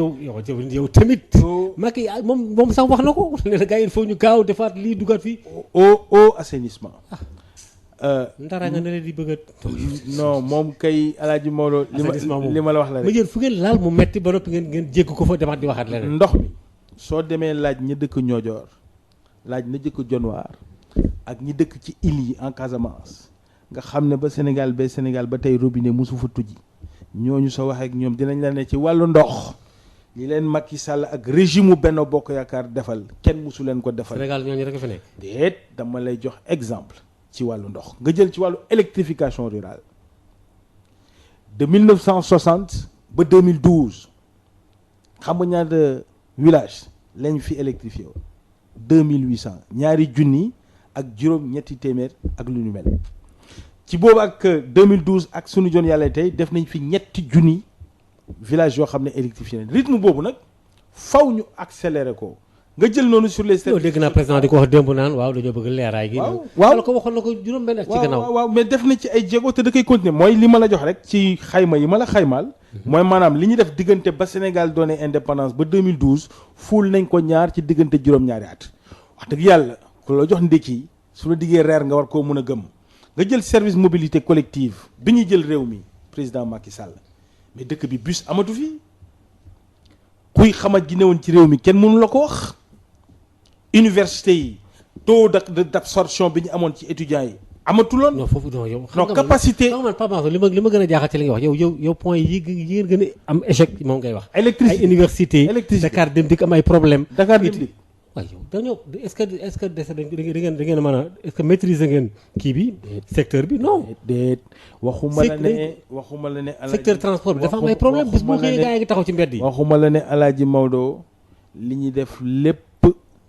yow tamit Macky moom sax wax na ko nee na gars yi il faut ñu gaaw defaat lii dugaat fii eau assainissement ndara nga ne leen di bëgg a. non moom kay Alaaji Maodo li ma la wax la rek. ma jël fu ngeen laal mu metti ba noppi ngeen jégg ko fa demaat di waxaat leneen. ndox mi soo demee laaj ñi dëkk Niodior laaj na jëkk Dionewar ak ñi dëkk ci île yi en Casamance nga xam ne ba Sénégal ba tey robinet mosu fa tujji ñooñu soo waxee ak ñoom dinañ la ne ci wàllu ndox li leen Macky Sall ak régime Benno Bokk Yaakaar defal kenn mosu leen ko defal. Sénégal ñooñu rek fi nekk. déet dama lay jox exemple. ci wàllu ndox nga jël ci wàllu électrification rurale de 1960 ba 2012 xam nga ñaata village lañ fi électrifié woon 2800 ñaari junni ak juróom-ñetti téeméer ak lu ñu mel ci boobu ak 2012 ak sunu jon yàlla tey def nañ fi ñetti junni village yoo xam ne électrifié nañ rythme boobu nag faw ñu accéléré ko. nga jël noonu sur les. loolu dégg naa président di ko wax démb naan waaw dañoo bëgg leeraay gi. waaw ko waxoon na ko juróom-benn ak ci gannaaw. waaw mais def na ci ay jéego te da koy continuer mooy li ma la jox rek ci xayma yi ma la xaymaal. mooy maanaam li ñu def diggante ba Sénégal doone indépendance ba 2012 fuul nañ ko ñaar ci diggante juróom-ñaari at. wax dëgg yàlla ku la jox ndékki su la diggee reer nga war koo mën a gëm nga jël service mobilité collective bi ñuy jël réew mi président Macky Sall mais dëkk bi bus amatu fi kuy xamat gi newoon ci réew mi kenn mënu la ko wax. université yi taux d'absorption bi ñu amoon ci étudiants yi amatuloon. non foofu non yow. non capacité xam nga man Pape Mansour li ma gën a jaaxal ci li nga wax yow point yi ngeen gën a am échec moom ngay wax. électricité ay université Dakar dem dikk am ay problème Dakar dem dikk. waaye yow dañoo est-ce que da ngeen mën a est-ce que maîtriser ngeen kii bi secteur bi non. déet waxuma la ne. secteur transport bi dafa am ay problème bis bu xëyee gaa yi ngi taxaw ci mbedd yi. waxuma la ne Alaaji Maodo li ñuy def lépp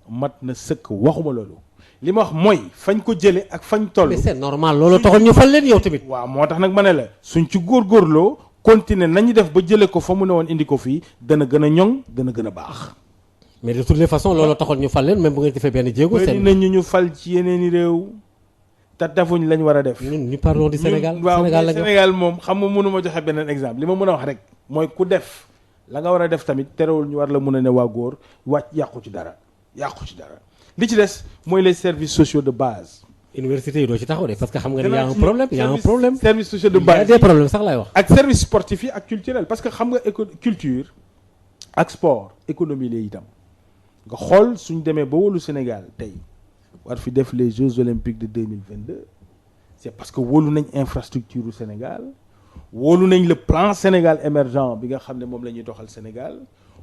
mat na sëkk waxuma loolu li ma wax mooy fañ ko jële ak fañ toll. mais c'est normal loolu taxoon ñu fal leen yow tamit. waaw moo tax nag ma ne la suñ ci góorgóorloo continuer nañu def ba jële ko fa mu ne woon indi ko fii dana gën a ñoŋ dana gën a baax. mais de toutes les façons loolu taxoon ñu fal leen même bu ngeen defee benn jéego. seen bëri ñu fal ci yeneen i réew te defuñ lañ war a def. ñun ñu parlons du Sénégal. waaw Sénégal la Sénégal moom xam nga mënu ma joxe beneen exemple li ma mën a wax rek mooy ku def la nga war a def tamit terewul ñu war la mën a ne waa góor wàcc yàqu ci dara li ci des mooy les services sociaux de base. université yi doo ci taxaw de parce que xam nga ni y a un problème y a un problème. services sociaux de base y a des problèmes sax laay wax. ak service sportif yi ak culturel parce que xam nga culture ak sport économie la itam nga xool suñ demee ba wóolu Sénégal tey war fi def les Jeux olympiques de 2022 c'est parce que wóolu nañ infrastructure u Sénégal wóolu nañ le plan Sénégal émergent bi nga xam ne moom la ñuy doxal Sénégal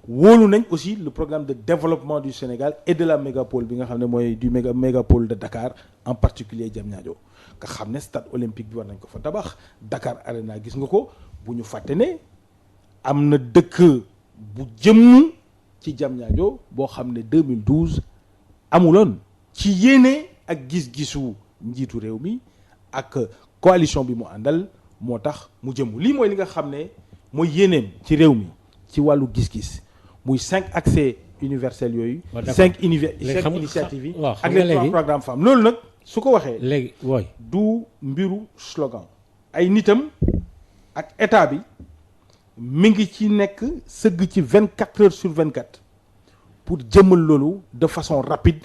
wóolu nañ aussi le programme de développement du Sénégal et de la mégapole bi nga xam ne mooy du mégapole de Dakar en particulier Diamniadio nga xam ne stade olympique bi war nañ ko fa tabax Dakar Arena gis nga ko bu ñu fàtte ne am na dëkk bu jëmm ci Diamniadio boo xam ne 2012 amuloon ci yéene ak gis-gisu njiitu réew mi ak coalition bi mu àndal moo tax mu jëmm lii mooy li nga xam ne mooy yéeneem ci réew mi ci wàllu gis-gis muy 5 accès universels yooyu. 5 initiatives yi. ak les 3 programmes femmes loolu nag su ko waxee. léegi wooy du mbiru slogan. ay nitam ak état bi mi ngi ci nekk sëgg ci 24 heures sur 24 pour jëmmal loolu de façon rapide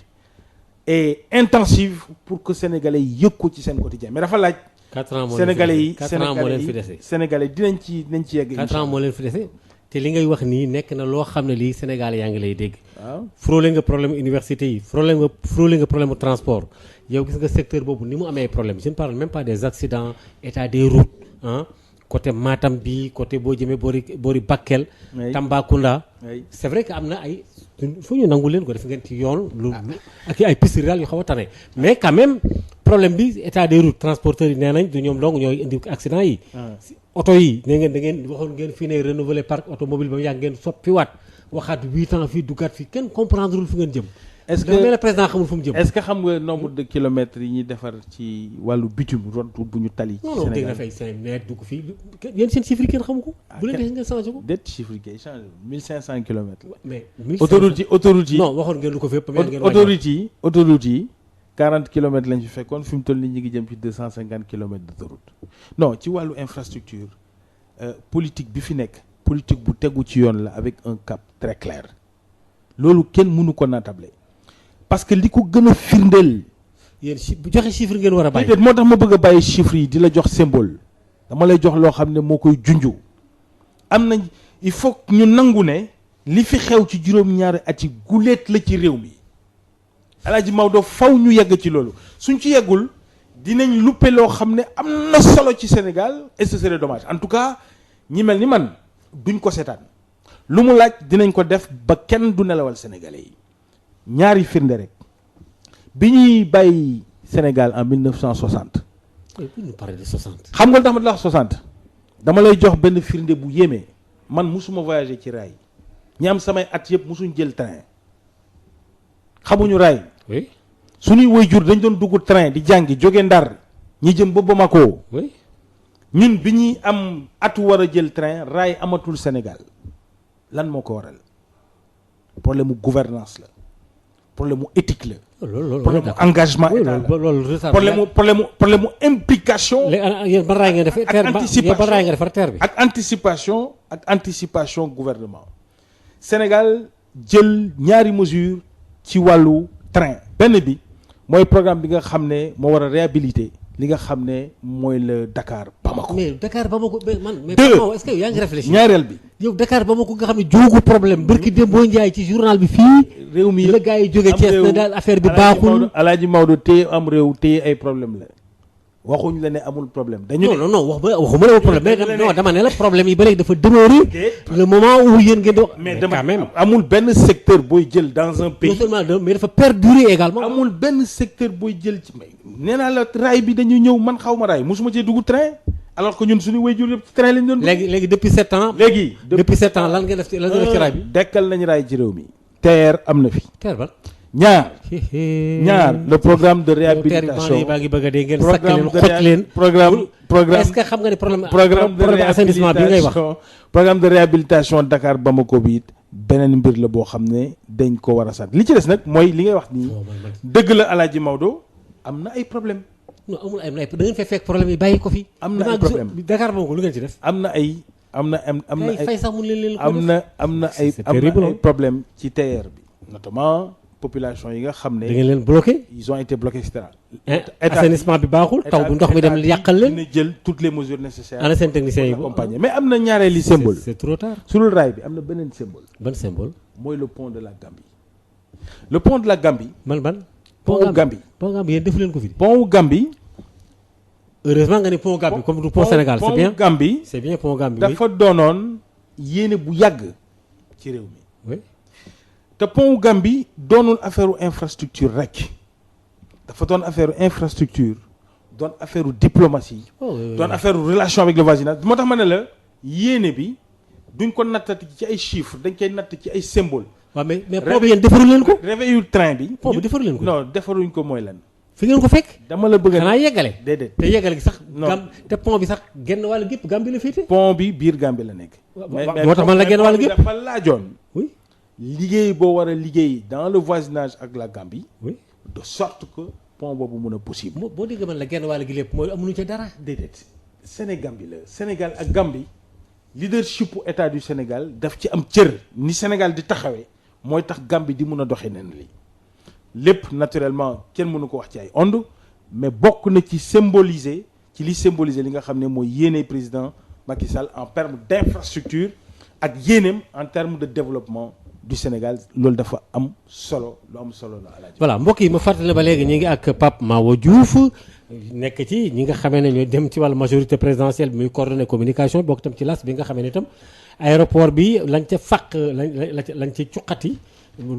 et intensive pour que sénégalais yi yëg ko ci seen quotidien mais dafa laaj. 4 ans moo leen fi dese sénégalais dinañ ci yegg. 4 ans moo leen fi dese. te li ngay wax nii nekk na loo xam ne lii Sénégal yaa ngi lay dégg. waaw frôlé nga problème université yi frôlé nga problème transport yow gis nga secteur boobu ni mu amee problème je ne parle même pas des accidents état des routes ah côté Matam bi côté boo jëmee boori Bakel. Tambacounda. c'est vrai que am na ay fu ñu nangu leen ko def ngeen ci yoon. ak ay pistes rurales yu xaw a tane mais quand même problème bi état des routes transporteurs yi nee nañ du ñoom dong ñooy indi accident yi. oto yi ne ngeen da ngeen waxoon ngeen fii ne renouveler parc automobile ba mu yàgg ngeen soppiwaat waxaat 8 ans fii duggaat fii kenn comprendrewul fu ngeen jëm. est-ce que le président xamul fu mu jëm. est-ce que xam nga nombre de kilomètres yi ñuy defar ci wàllu bitume route bu ñu tali. ci Sénégal non dégg na fay 5 mètres dugg fii yéen seen chiffre yi kenn xamu ko. bu leen defee ngeen changé ko. déet chiffre yi kay changé 1500 kilomètres. mais autoroute yi non waxoon ngeen lu ko fépp. autoroute yi 40 kilomètres lañ fi fekkoon fi mu toll nii ñu ngi jëm ci 250 kilomètres d'autoroute non ci wàllu infrastructure politique bi fi nekk politique bu tegu ci yoon la avec un cap très clair loolu kenn mënu ko naatable parce que li ko gën a firndeel. yéen bu joxe chiffre ngeen war a bàyyi. moo tax ma bëgg a bàyyi chiffres yi di la jox symbole dama lay jox loo xam ne moo koy junju am na il faut ñu nangu ne li fi xew ci juróom-ñaari at yi guleet la ci réew mi Alaaji Maodo faw ñu yegg ci loolu suñ ci yeggul dinañ luppe loo xam ne am na solo ci Sénégal et ce serait dommage en tout cas ñi mel ni man duñ ko seetaan lu mu laaj dinañ ko def ba kenn du nelawal sénégalais yi ñaari firnde rek bi ñuy bàyyi Sénégal en 1960. ñu parler de 60. xam nga tax ma la wax 60 dama lay jox benn firnde bu yéeme man musuma voyager ci raay ñi am samay at yëpp musuñ jël train xamuñu raay. oui suñuy waajur dañ doon dugg train di jàngi jóge Ndar ñi jëm ba Bamako. oui ñun bi ñuy am atu war a jël train raay amatul Sénégal lan moo ko waral problème mu gouvernance la problème mu éthique la. loolu problème mu engagement état la problème mu implication. léegi yéen ban raay ngeen def terre bi ak anticipation gouvernement Sénégal jël ñaari mesure ci wàllu train benn bi mooy programme bi nga xam ne moo war a réhabiliter li nga xam ne mooy le Dakar Bamako. mais Dakar Bamako man. mais est-ce que yaa ngi réfléchir. ñaareel bi. yow Dakar Bamako nga xam ne jógu problème barki Dembo Ndiaye ci journal bi fii. réew mi la gars yi jóge Thiès na daal affaire bi baaxul. Alaaji Maodo téye am réew téye ay problème la waxuñ la ne amul problème. dañu ne non waxuma la problème mais non dama ne la problème yi ba léegi dafa demeurer. le moment où yéen ngeen di wax. mais quand même amul benn secteur booy jël dans un pays. non seulement mais dafa perdurer également. amul benn secteur booy jël ci may. nee naa la raay bi dañu ñëw man xaw ma raay mosuma cee dugg train alors que ñun suñu waajur yëpp ci train lañ doon. léegi depuis 7 ans. depuis 7 ans lan ngeen def ci raay bi. dekkal nañu raay ci réew mi. TER am na fi. TER ban. ñaar le programme de réhabilitation baa ngi bëgg a dee ngeen sakk leen xoj leen programme est-ce que xam nga ne programme de assainissement bi ngay wax programme de réhabilitation Dakar Bamako bi it beneen mbir la boo xam ne dañ ko war a sant li ci des nag mooy li ngay wax nii dëgg la Alaaji Maodo am na ay problème non amul ay da ngeen fay fekk problème yi bàyyi ko fi am na ay problème Dakar Bamako lu ngeen ci def am na ay fay sax mun leen am na ay problème ci TER bi notamment population yi nga xam ne da ngeen leen bloqué ils ont été bloqués et cetera assainissement bi baaxul taw bu ndox mi dem yàqal leen dina jël toutes les mesures nécessaires ana seen techniciens yi accompagner mais am na ñaareeli symbole c'est trop tard sur le rail bi am na beneen symbole ban symbole mooy le pont de la Gambie le pont de la Gambie ban pont Gambie yéen defu leen ko fi pont Gambie heureusement nga ni pont Gambie comme du pont Sénégal c'est bien pont Gambie c'est bien pont Gambie dafa doonoon yéene bu yàgg ci réew mi oui te pont Gambie doonul affaire infrastructure rek dafa doon affaire infrastructure doon affaire diplomatie doon affaire relation avec le voisinage moo tax ma ne la yéene bi duñ ko nattati ci ay chiffres dañ koy natt ci ay symboles. waaw mais pont bi yéen defaru leen ko. réveillu train bi. pont bi defaru leen ko. non defaruñ ko mooy lan. fi ngeen ko fekk. dama la bëgg a xanaa yeggale. déedéet te yeggale gi sax. non te pont bi sax genn wàll gépp Gambie la féete. pont bi biir Gambie la nekk. moo tax man la genn wàll gépp dafa laajoon. oui liggéey boo war a liggéey dans le voisinage ak la Gambie. oui de sorte que pont boobu mun a possible. boo déggee man la genn wàll gi lépp mooy amuñu ca dara. déedéet Sénégambie la Sénégal ak Gambie leadership u état du Sénégal daf ci am cër ni Sénégal di taxawee mooy tax Gambie di mun a doxee nen li lépp naturellement kenn mënu ko wax ci ay ondes mais bokk na ci symboliser ci li symboliser li nga xam ne mooy yéene président Macky Sall en termes d'infrastructure ak yéeneem en termes de développement du Sénégal loolu dafa am solo lu am solo la Alaaji. voilà mbokk yi ma fàttali ba léegi ñu ngi ak Pape Mahawa Diouf nekk ci ñi nga xamee ne ñoo dem ci wàllu majorité présidentielle bi muy coordonné communication bokk tam ci las bi nga xamee ne itam aéroport bi lañ ca fàq lañ ca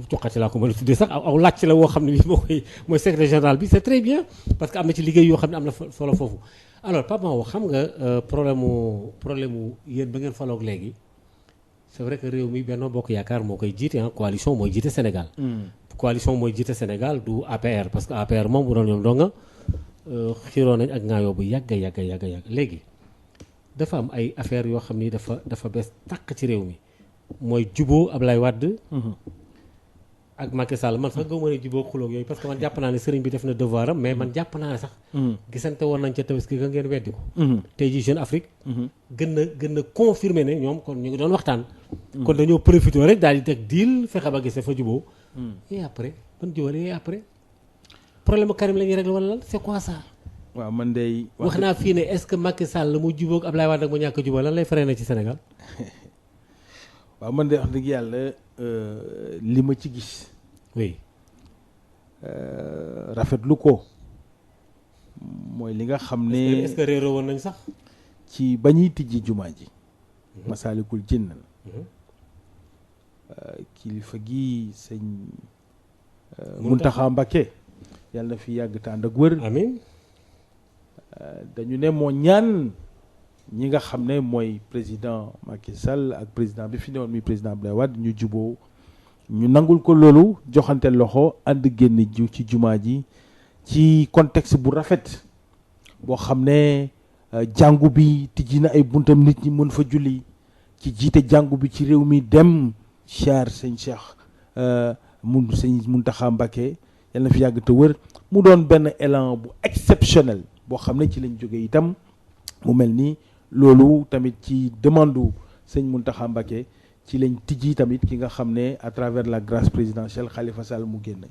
cuqati laa ko mën a tuddee sax aw làcc la woo xam ne bi mooy secrétaire général bi c'est très bien parce que am na ci liggéey yoo xam ne am na solo foofu alors Pape Mahawa xam nga problème mu yéen ba ngeen faloog léegi c'est vrai que réew mi Benno Bokk Yaakaar moo koy jiite coalition mooy jiite Sénégal coalition mooy jiite Sénégal du APR parce que APR moom bu doon ñoom donga xiroo nañ ak ngaayoo bu yàgg léegi dafa am ay affaires yoo xam ni dafa bees tàq ci réew mi mooy juboo Ablaye Wade ak Macky Sall man sax gëmuma ne juboo xuloog yooyu parce que man jàpp naa ne sëriñ bi def na devoir am mais man jàpp naa ne sax gisante woon nañ ca Tabaski ga ngeen weddi ko tey ji Jeune Afrique gën na confirmer ne ñoom kon ñu ngi doon waxtaan kon dañoo profité rek daal di teg deal fexe ba gise fa juboo et après ban jubale et après problème Karim la ñuy régler wala lan c'est quoi ça waaw man de wax naa fii ne est-ce que Macky Sall mu jubóog Ablaye Wade ak mu ñàkk a jubóo lan lay freiné ci Sénégal waaw man de wax dëgg yàlla li ma ci gis oui rafetlu ko mooy li nga xam ne est-ce que réeroo woon nañ sax ci ba ñuy tijji jumaa ji Masaalikul Jinaan kilifa gi sëñ Muntaxa Mbakke yàlla na fi yàgg te ànd ak wër amiin dañu ne moo ñaan ñi nga xam ne mooy président Macky Sall ak président bi fi newoon muy président Abdoulaye Wade ñu juboo ñu nangul ko loolu joxante loxo ànd génn ci jumaa ji ci contexte bu rafet boo xam ne jàngu bi tijji na ay buntam nit ñi mën fa julli ci jiite jàngu bi ci réew mi dem char sëñ Cheikh sëñ Muntaxa Mbacké yàlla na fi yàgg te wër mu doon benn élan bu exceptionnel boo xam ne ci lañ jógee itam mu mel ni loolu tamit ci demande sëñ Muntaxa Mbacké ci lañ tijji tamit ki nga xam ne à travers la grâce présidentielle Khalifa Sall mu génn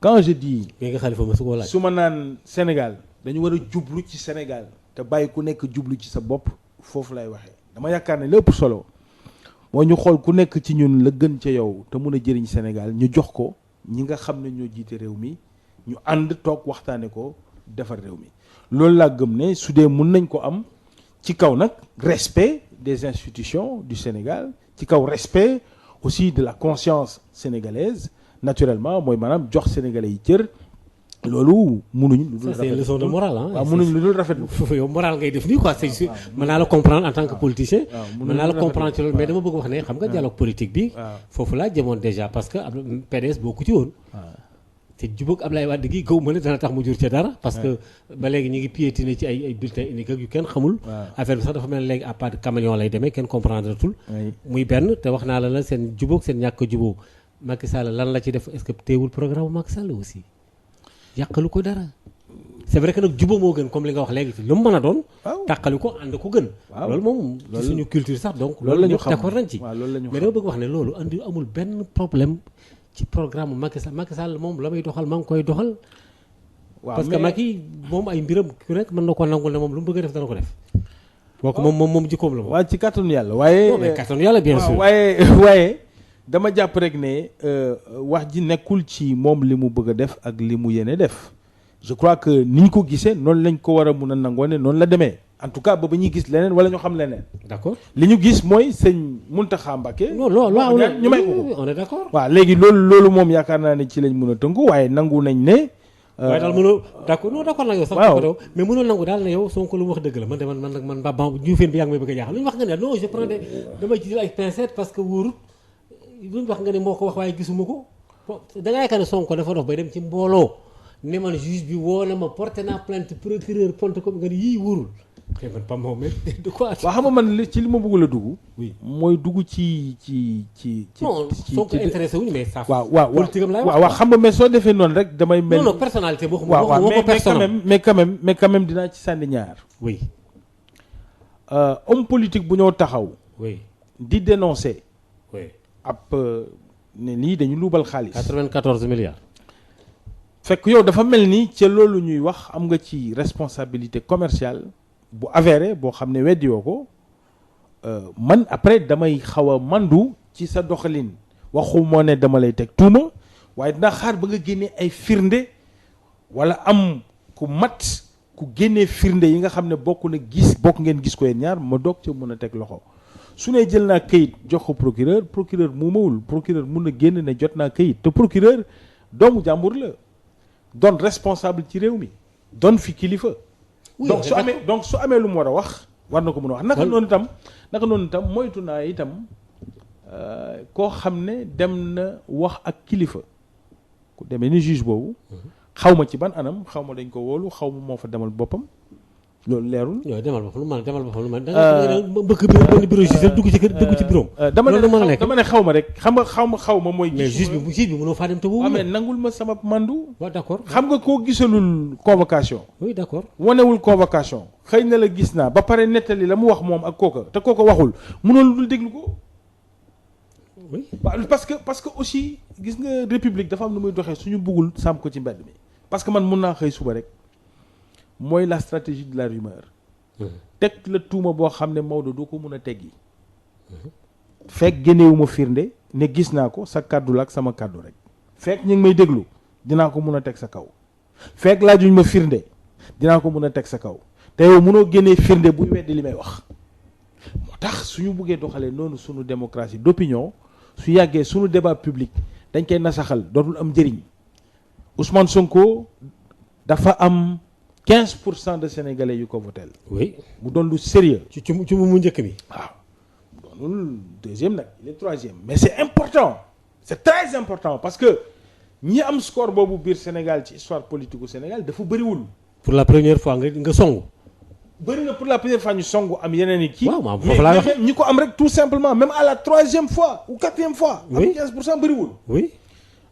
quand je dis mais nga Khalifa ma su ko laaj su ma naan Sénégal dañu war a jublu ci Sénégal te bàyyi ku nekk jublu ci sa bopp foofu lay waxee dama yaakaar ne lépp solo moo ñu xool ku nekk ci ñun la gën ca yow te mun a jëriñ Sénégal ñu jox ko ñi nga xam ne ñoo jiite réew mi ñu ànd toog waxtaane ko defar réew mi loolu laa gëm ne su dee mun nañ ko am ci kaw nag respect des institutions du Sénégal ci kaw respect aussi de la conscience sénégalaise naturellement mooy maanaam jox sénégalais yi cër loolu munuñ lu dul ça c'est une leçon de morale ah. waaw munuñ lu dul rafetlu. yow moral ngay def nii quoi c'est sûr mën naa la comprendre en tant que politicien. mën naa la comprendre ci loolu mais dama bëgg wax ne xam nga dialogue politique bi. foofu laa jëmoon déjà parce que PDS bokku ci woon. te jubóog Ablaye Wade gi gaw ma ne dana tax mu jur ca dara. parce que ba léegi ñu ngi piétiner ci ay bulletins uniques ak yu kenn xamul. affaire bi sax dafa mel ne léegi à part de caméléon lay demee kenn comprendre tul. muy benn te wax naa la seen jubóog seen ñàkk a jubóo Macky Sall lan la ci def est-ce que teewul programme Macky Sall aussi yàqalu ko dara. c'est vrai que nag jubóo moo gën comme li nga wax léegi lu mu mën a doon. tàqali ko ànd ko gën. loolu moom ci suñu culture sax donc. loolu la ñu xam d'accord nañ ci. mais dama bëgg wax ne loolu andi amul benn problème. ci programme Macky Sall moom la muy doxal maa ngi koy doxal. waaw parce que Macky moom ay mbiram ku nekk mën na ko nangul ne moom lu mu bëgg a def dana ko def. kooku moom jikkoom la moom. waaw ci kàttanu yàlla waaye. non mais kàttanu yàlla bien sûr. waaye dama jàpp rek ne wax ji nekkul ci moom li mu bëgg a def ak li mu yéene def. je crois que ni ñu ko gisee noonu lañ ko war a mun a nangoo ne noonu la demee. en tout cas ba ñuy gis leneen wala ñu xam leneen. d'accord li ñu gis mooy sëñ Mountakha Mbacké. non loolu ñu may ko on est d'accord. waaw léegi loolu moom yaakaar naa ne ci lañ mën a tënku waaye nangu nañ ne. waaye daal mënoo d'accord non d'accord nag yow sax. waaw mais mënoo nangu daal ne yow Sonko lu mu wax dëgg la man de man ba Diouféen bi yaa ngi may bëgg a jaaxal lu ñu wax nga ne non je prends damay ci ay pincettes parce que wóorut lu ñu wax nga ne moo ko wax waaye gisuma ko bon da ngaa yaakaar ne Sonko dafa dox bay dem ci mbooloo ne man juge bi woo na ma porté naa plainte procureur ponte ko nga ne yii wóorul. xëy man pas moom de quoi. waaw xam nga man ci li ma bëgg la dugg. oui mooy dugg ci. non soo ko intéressé wuñu mais ça. waaw politique am laay wax waaw xam nga mais soo defee noonu rek damay. mel non personnalité boo waaw ko personnel mais quand même dinaa ci sànni ñaar. oui. homme politique bu ñëw taxaw. oui di dénoncer. oui ab ne lii dañu luubal xaalis. 94 milliards. fekk yow dafa mel ni ca loolu ñuy wax am nga ci responsabilité commerciale bu avéré boo xam ne weddiwoo ko man après damay xaw a mandu ci sa doxalin waxu moo ne dama lay teg tuuma waaye dinaa xaar ba nga génnee ay firnde wala am ku mat ku génnee firnde yi nga xam ne bokk ngeen gis ko yéen ñaar ma doog ca mën a teg loxo su ne jël naa këyit jox ko procureur mu mawul procureur mun na génn ne jot naa këyit te procureur doomu jàmbur la doon responsable ci réew mi doon fi kilifa. donc su amee lu mu war a wax war na ko mën a wax. naka noonu itam moytu naa itam koo xam ne dem na wax ak kilifa ku demee ni juge boobu. xaw ma ci ban anam xaw ma dañ ko wóolu xaw ma moo fa demal boppam loolu leerul. yow demal boppam lu man da nga bëgg benn bureau juge dugg ci bureau dama ne xaw ma rek xaw ma mooy. mais juge bi mënoo faa dem te wóobu. mais nangul ma sama mandu. waaw d'accord xam nga koo gisalul convocation. oui d'accord wanewul convocation. xëy na la gis naa ba pare nettali la mu wax moom ak kooka te kooka waxul mënoon lu dul déglu ko. oui waaw parce que aussi gis nga république dafa am nu muy doxee suñu buggul sàmm ko ci mbedd mi. parce que man mun naa xëy suba rek. mooy la stratégie de la rumeur. teg la tuuma boo xam ne Maodo du ko mun a teggi. fekk génnewuma firnde ne gis naa ko sa kàddu la ak sama kàddu rek. fekk ñu ngi may déglu dinaa ko mun a teg sa kaw. fekk laajuñ ma firnde dinaa ko mun a teg sa kaw te yow munoo génnee firnde buy weddi li may wax. moo tax suñu buggee doxalee noonu suñu démocratie d'opinion su yàggee suñu débat public dañ koy nasaxal dootul am njëriñ Ousmane Sonko dafa am 15% de sénégalais yu ko votel. oui mu doon lu sérieux. ci mu njëkk bi. waaw doonul deuxième nag il est troisième. mais c'est important c'est très important parce que ñi am score boobu biir Sénégal ci histoire politique gu Sénégal dafa bëriwul. pour la première fois nga songu. bëri na pour la première fois ñu songu am yeneen i kii. waaw maam foofu laa wax ñi ko am rek tout simplement même à la troisième fois ou quatrième fois. oui am 15% bëriwul. oui.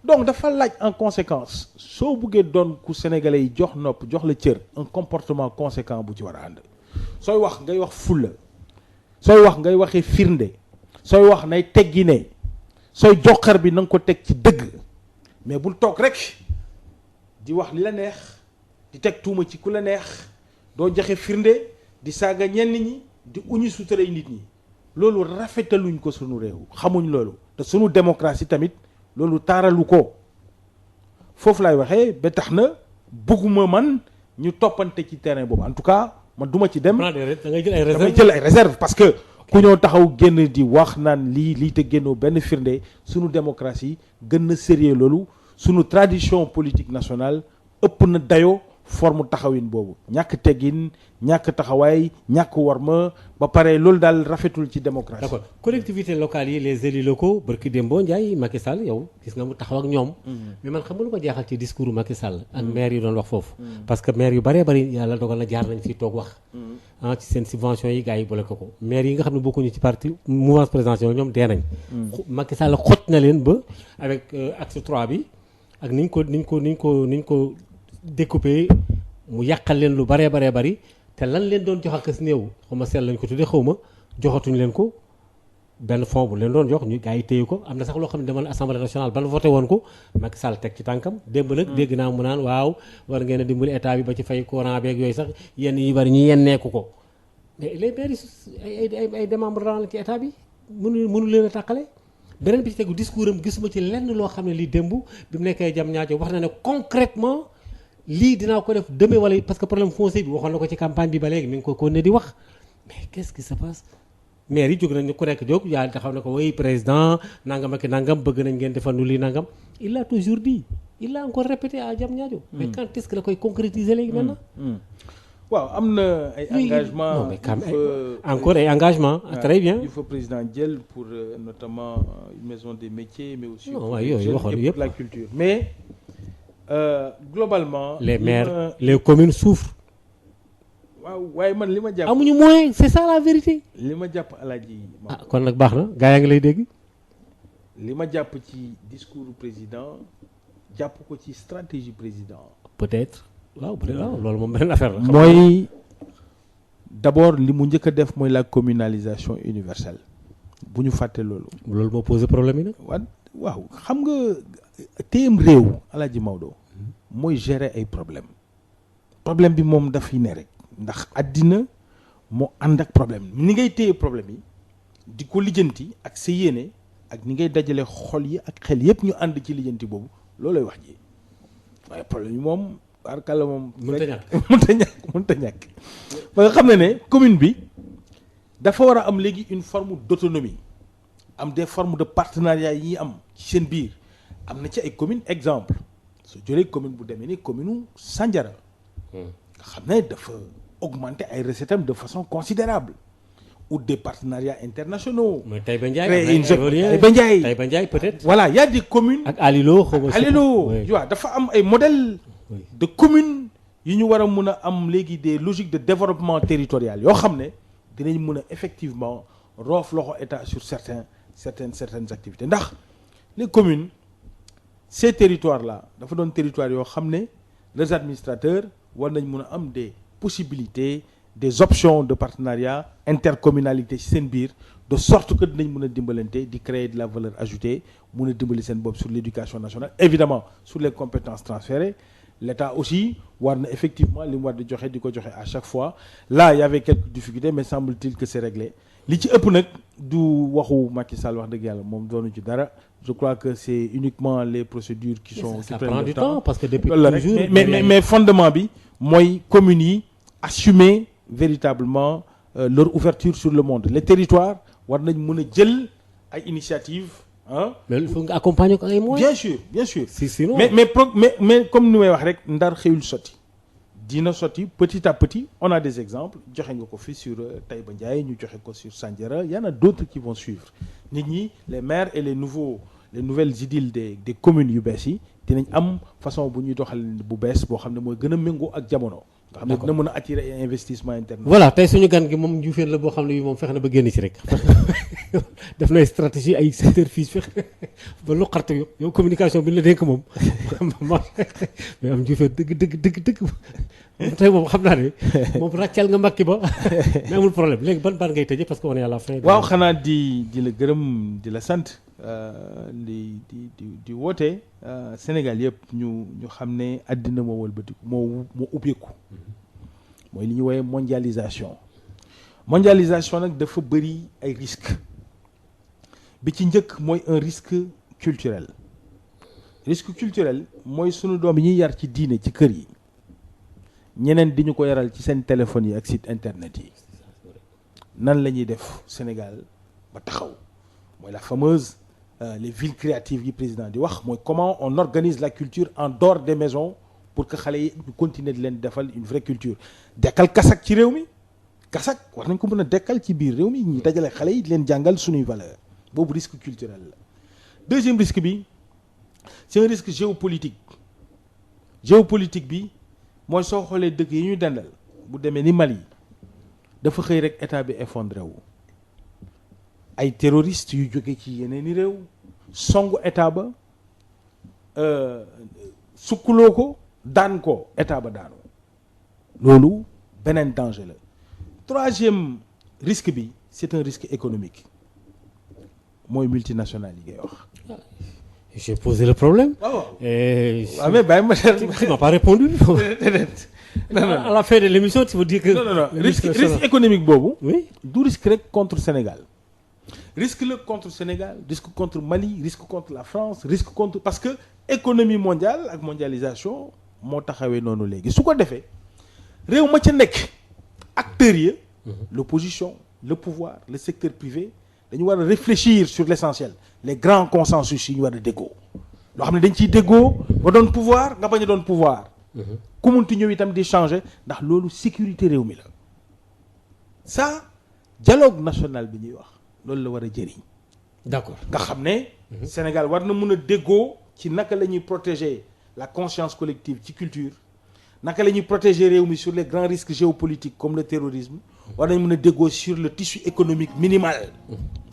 donc dafa laaj en conséquence soo buggee doon ku sénégalais yi jox nopp jox la cër un comportement conséquent bu ci war a ànd sooy wax ngay wax fulla sooy wax ngay waxee firnde sooy wax nay teggi ne sooy joxar bi na nga ko teg ci dëgg mais bul toog rek di wax li la neex di teg tuuma ci ku la neex doo joxe firnde di saaga ñenn ñi di uñi suturay nit ñi loolu rafetaluñ ko sunu réew xamuñ loolu te sunu démocratie tamit loolu taaralu ko foofu laay waxee ba tax na bëgguma man ñu toppante ci terrain boobu en tout cas man duma ci dem. da ngay jël ay réserve damay jël ay réserve parce que ku ñoo taxaw génn di wax naan lii te génnoo benn firnde sunu démocratie gën na sérieux loolu sunu tradition politique nationale ëpp na dayoo forme taxawin boobu ñàkk teggin ñàkk taxawaay ñàkk worma ba pare loolu daal rafetul ci démocratie. d'accord collectivités locales yi les élus locaux barki Dembo Ndiaye Macky Sall yow gis nga mu taxaw ak ñoom. mais man xam nga lu ma jaaxal ci discours Macky Sall. ak maire yi doon wax foofu. parce que maire yu bëree bëri yàlla dogal na jaar nañ fi toog wax. ci seen subvention yi gars yi boole ko maire yi nga xam ne bokkuñu ci parti mouvance présidentielle ñoom dee nañ. Macky Sall xoj na leen ba avec acte 3 bi ak niñ ko découpé mu yàqal leen lu baree bari te lan leen doon jox ak as néew xaw ma seel lañ ko tuddee xaw ma joxatuñ leen ko benn fond bu leen doon jox ñu gars yi téye ko am na sax loo xam ne demal assemblée nationale ban voté woon ko Macky Sall teg ci tànkam démb nag dégg naa mu naan waaw war ngeen a dimbali état bi ba ci fay courant beeg yooyu sax yenn yi bari ñu yenneeku ko mais les maires ay démembrement la ci état bi mënu leen a tàqale beneen bi ci tegu discours am gisuma ci lenn loo xam ne lii démb bi mu nekkee jam ñaajo wax na ne concrètement lii dinaa ko def demee wala parce que problème foncier bi waxoon na ko ci campagne bi ba léegi mi ngi ko ne di wax mais qu'est-ce qui se passe maire yi jóg nañu ku nekk jóg yaa taxaw na ko oui président nangam ak nangam bëgg nañ ngeen defal nu lii nangam il l'a toujours dit il l'a encore répété à Diamniadio mais quand est-ce que la koy concrétiser léegi maintenant waaw am na ay engagement non mais encore ay engagement très bien il faut président jël pour notamment une maison des métiers mais aussi non waaye yooyu waxoon yëpp la culture mais globalement les maires les communes souffrent waaw waaye man li ma jàpp amuñu moyen c'est ça la vérité li ma jàpp alaaji kon nag baax na gaa yaa ngi lay dégg li ma jàpp ci discours président jàpp ko ci stratégie président peut-être waaw loolu moom beneen affaire la mooy d'abord li mu njëkk a def mooy la communalisation universelle bu ñu fàtte loolu moo posé problème yi nag waaw xam nga téyam réew alaaji Maodo mooy gérer ay problème bi moom dafay ne rek ndax àddina moo ànd ak problème ni ngay téye problème yi di ko lijjanti ak sa yéene ak ni ngay dajale xol yi ak xel yépp ñu ànd ci lijjanti boobu loolooy wax ji waaye problème yi moom barkala moom mënta ñàkk ba nga xam ne commune bi dafa war a am léegi une forme d'autonomie am des formes de partenariat yi am ci seen biir am na ci ay communes exemple su jëlee commune bu demee ni commune Sandiara nga xam ne dafa augmenter ay recettes am de façon considérable ou des partenariats internationaux. mais Taïba Ndiaye peut-être. voilà il y a des communes. ak Alilo tu vois dafa am ay modèles de communes yi ñu war a mun a am léegi des logiques de développement territorial yoo xam ne dinañ mun a effectivement roof loxo état sur certaines activités ndax les communes ces territoires là dafa doon territoire yoo xam ne les administrateurs war nañ mun a am des possibilités des options de partenariat intercommunalité ci seen biir de sorte que dinañ mën a dimbalante di créer de la valeur ajoutée mun a dimbali seen bopp sur l'éducation nationale évidemment sur les compétences transférées l'État aussi war na effectivement li mu war di joxe di ko joxe à chaque fois là il y avait quelques difficultés mais semble-t-il que c'est réglé li ci ëpp nag du waxu Macky Sall wax dëgg yàlla moom doonu ci dara je crois que c'est uniquement les procédures qui sont ça prend du temps parce que depuis toujours mais fondement bi mooy communes yi assumer véritablement leur ouverture sur le monde les territoires war nañ mën a jël ay initiatives mais il faut nga accompagner ko ay moyens. bien sûr sinon mais comme ni may wax rek ndar xëyul sotti dina sotti petit à petit on a des exemples joxe nga ko fi sur Taïba Ndiaye ñu joxe ko sur Sandiara y en a d'autres qui vont suivre nit ñi les maires et les nouvelles idiles des communes yu bees yi dinañ am façon bu ñuy doxal bu bees boo xam ne mooy gën a méngoo ak jamono. nga xam ne dina mën a attirer ay investissement interne. voilà tey suñu gan gi moom Ndioufène la boo xam ne bii moom fexe na ba génn ci rek def na stratégie ay secteur fii fexe ba lu xartu yow communication bi ñu la dénk moom mais am Ndioufène dëgg moom tey moom xam naa ne moom ràccal nga makki ba mais amul problème léegi ban ngay tëjee parce que on est à la fin. waaw xanaa di la gërëm di la sant di woote Sénégal yëpp ñu xam ne àddina moo wëlbatiku moo ubbeeku mooy li ñu woowee mondialisation nag dafa bëri ay risques bi ci njëkk mooy un risque culturel mooy sunu doom yi ñuy yar ci diine ci kër yi ñeneen di ñu ko yaral ci seen téléphones yi ak site internet yi nan la ñuy def Sénégal ba taxaw mooy la fameuse les villes créatives yi président di wax mooy comment on organise la culture en dehors des maisons pour que xale yi ñu continuer di leen defal une vraie culture dekkal kasak ci réew mi kasak war nañ ko mën a dekkal ci biir réew mi ñu dajale xale yi di leen jàngal suñuy valeur boobu risque culturel la. Deuxième risque bi c'est un risque géopolitique bi mooy soo xoolee dëkk yi ñu dendal bu demee ni Mali dafa xëy rek état bi effondré wu ay terroristes yu jóge ci yeneen i réew songu état ba sukkuloo ko daan ko état ba daanu loolu beneen danger la. Troisième risque bi c'est un risque économique mooy multinational yi ngay wax. J'ai posé le problème. waaw mais bàyyi ma tu m'as pas répondu. Non. À la fin de l'émission tu veux dire que. non risque économique boobu. oui du risque rek contre Sénégal. risque la contre Sénégal risque contre Mali risque contre la France risque contre parce que économie mondiale ak mondialisation moo taxawee noonu léegi su ko defee réew ma ca nekk acteurs yi. l'opposition le pouvoir le secteur privé dañu war a réfléchir sur l'essentiel les grands consensus yi ñu war a déggoo loo xam ne dañ ciy déggoo ba doon pouvoir nga bañ a doon pouvoir. ku munti ñëw itam di changer ndax loolu sécurité réew mi la. ça dialogue national bi ñuy wax loolu la war a jëriñ. d'accord nga xam ne. Sénégal war na mun a déggoo ci naka la ñuy protéger la conscience collective ci culture naka la ñuy protéger réew mi sur les grands risques géopolitiques comme le terrorisme. war nañ mën a déggoo sur le tissu économique minimal.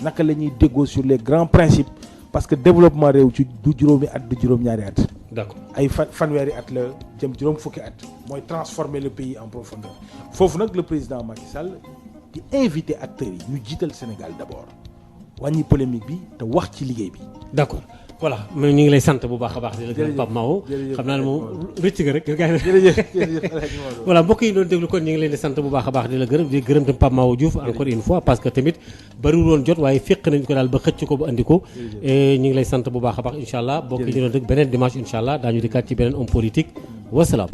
naka la ñuy déggoo sur les grands principes parce que développement réew ci du juróomi at du juróom-ñaari at. d'accord ay fanweeri at la jëm juróom fukki at mooy transformer le pays en profondeur foofu nag le président Macky Sall di inviter acteurs yi ñu jiital Sénégal d'abord wàññi polémique bi te wax ci liggéey bi. d'accord voilà mais ñu ngi lay sant bu baax a baax di la gërëm Pape Mahawa xam naa ne moom rëcc nga rek voilà mbokk yi doon déglu kon ñu ngi leen di sant bu baax a baax di la gërëm tam Pape Mahawa Diouf encore une fois parce que tamit bariwul woon jot waaye féq nañ ko daal ba xëcc ko ba andi ko ñu ngi lay sant bu baax a baax incha allah mbokk yi ñu doon dégg beneen dimanche incha allah daañu dikkaat ci beneen homme politique wasalaam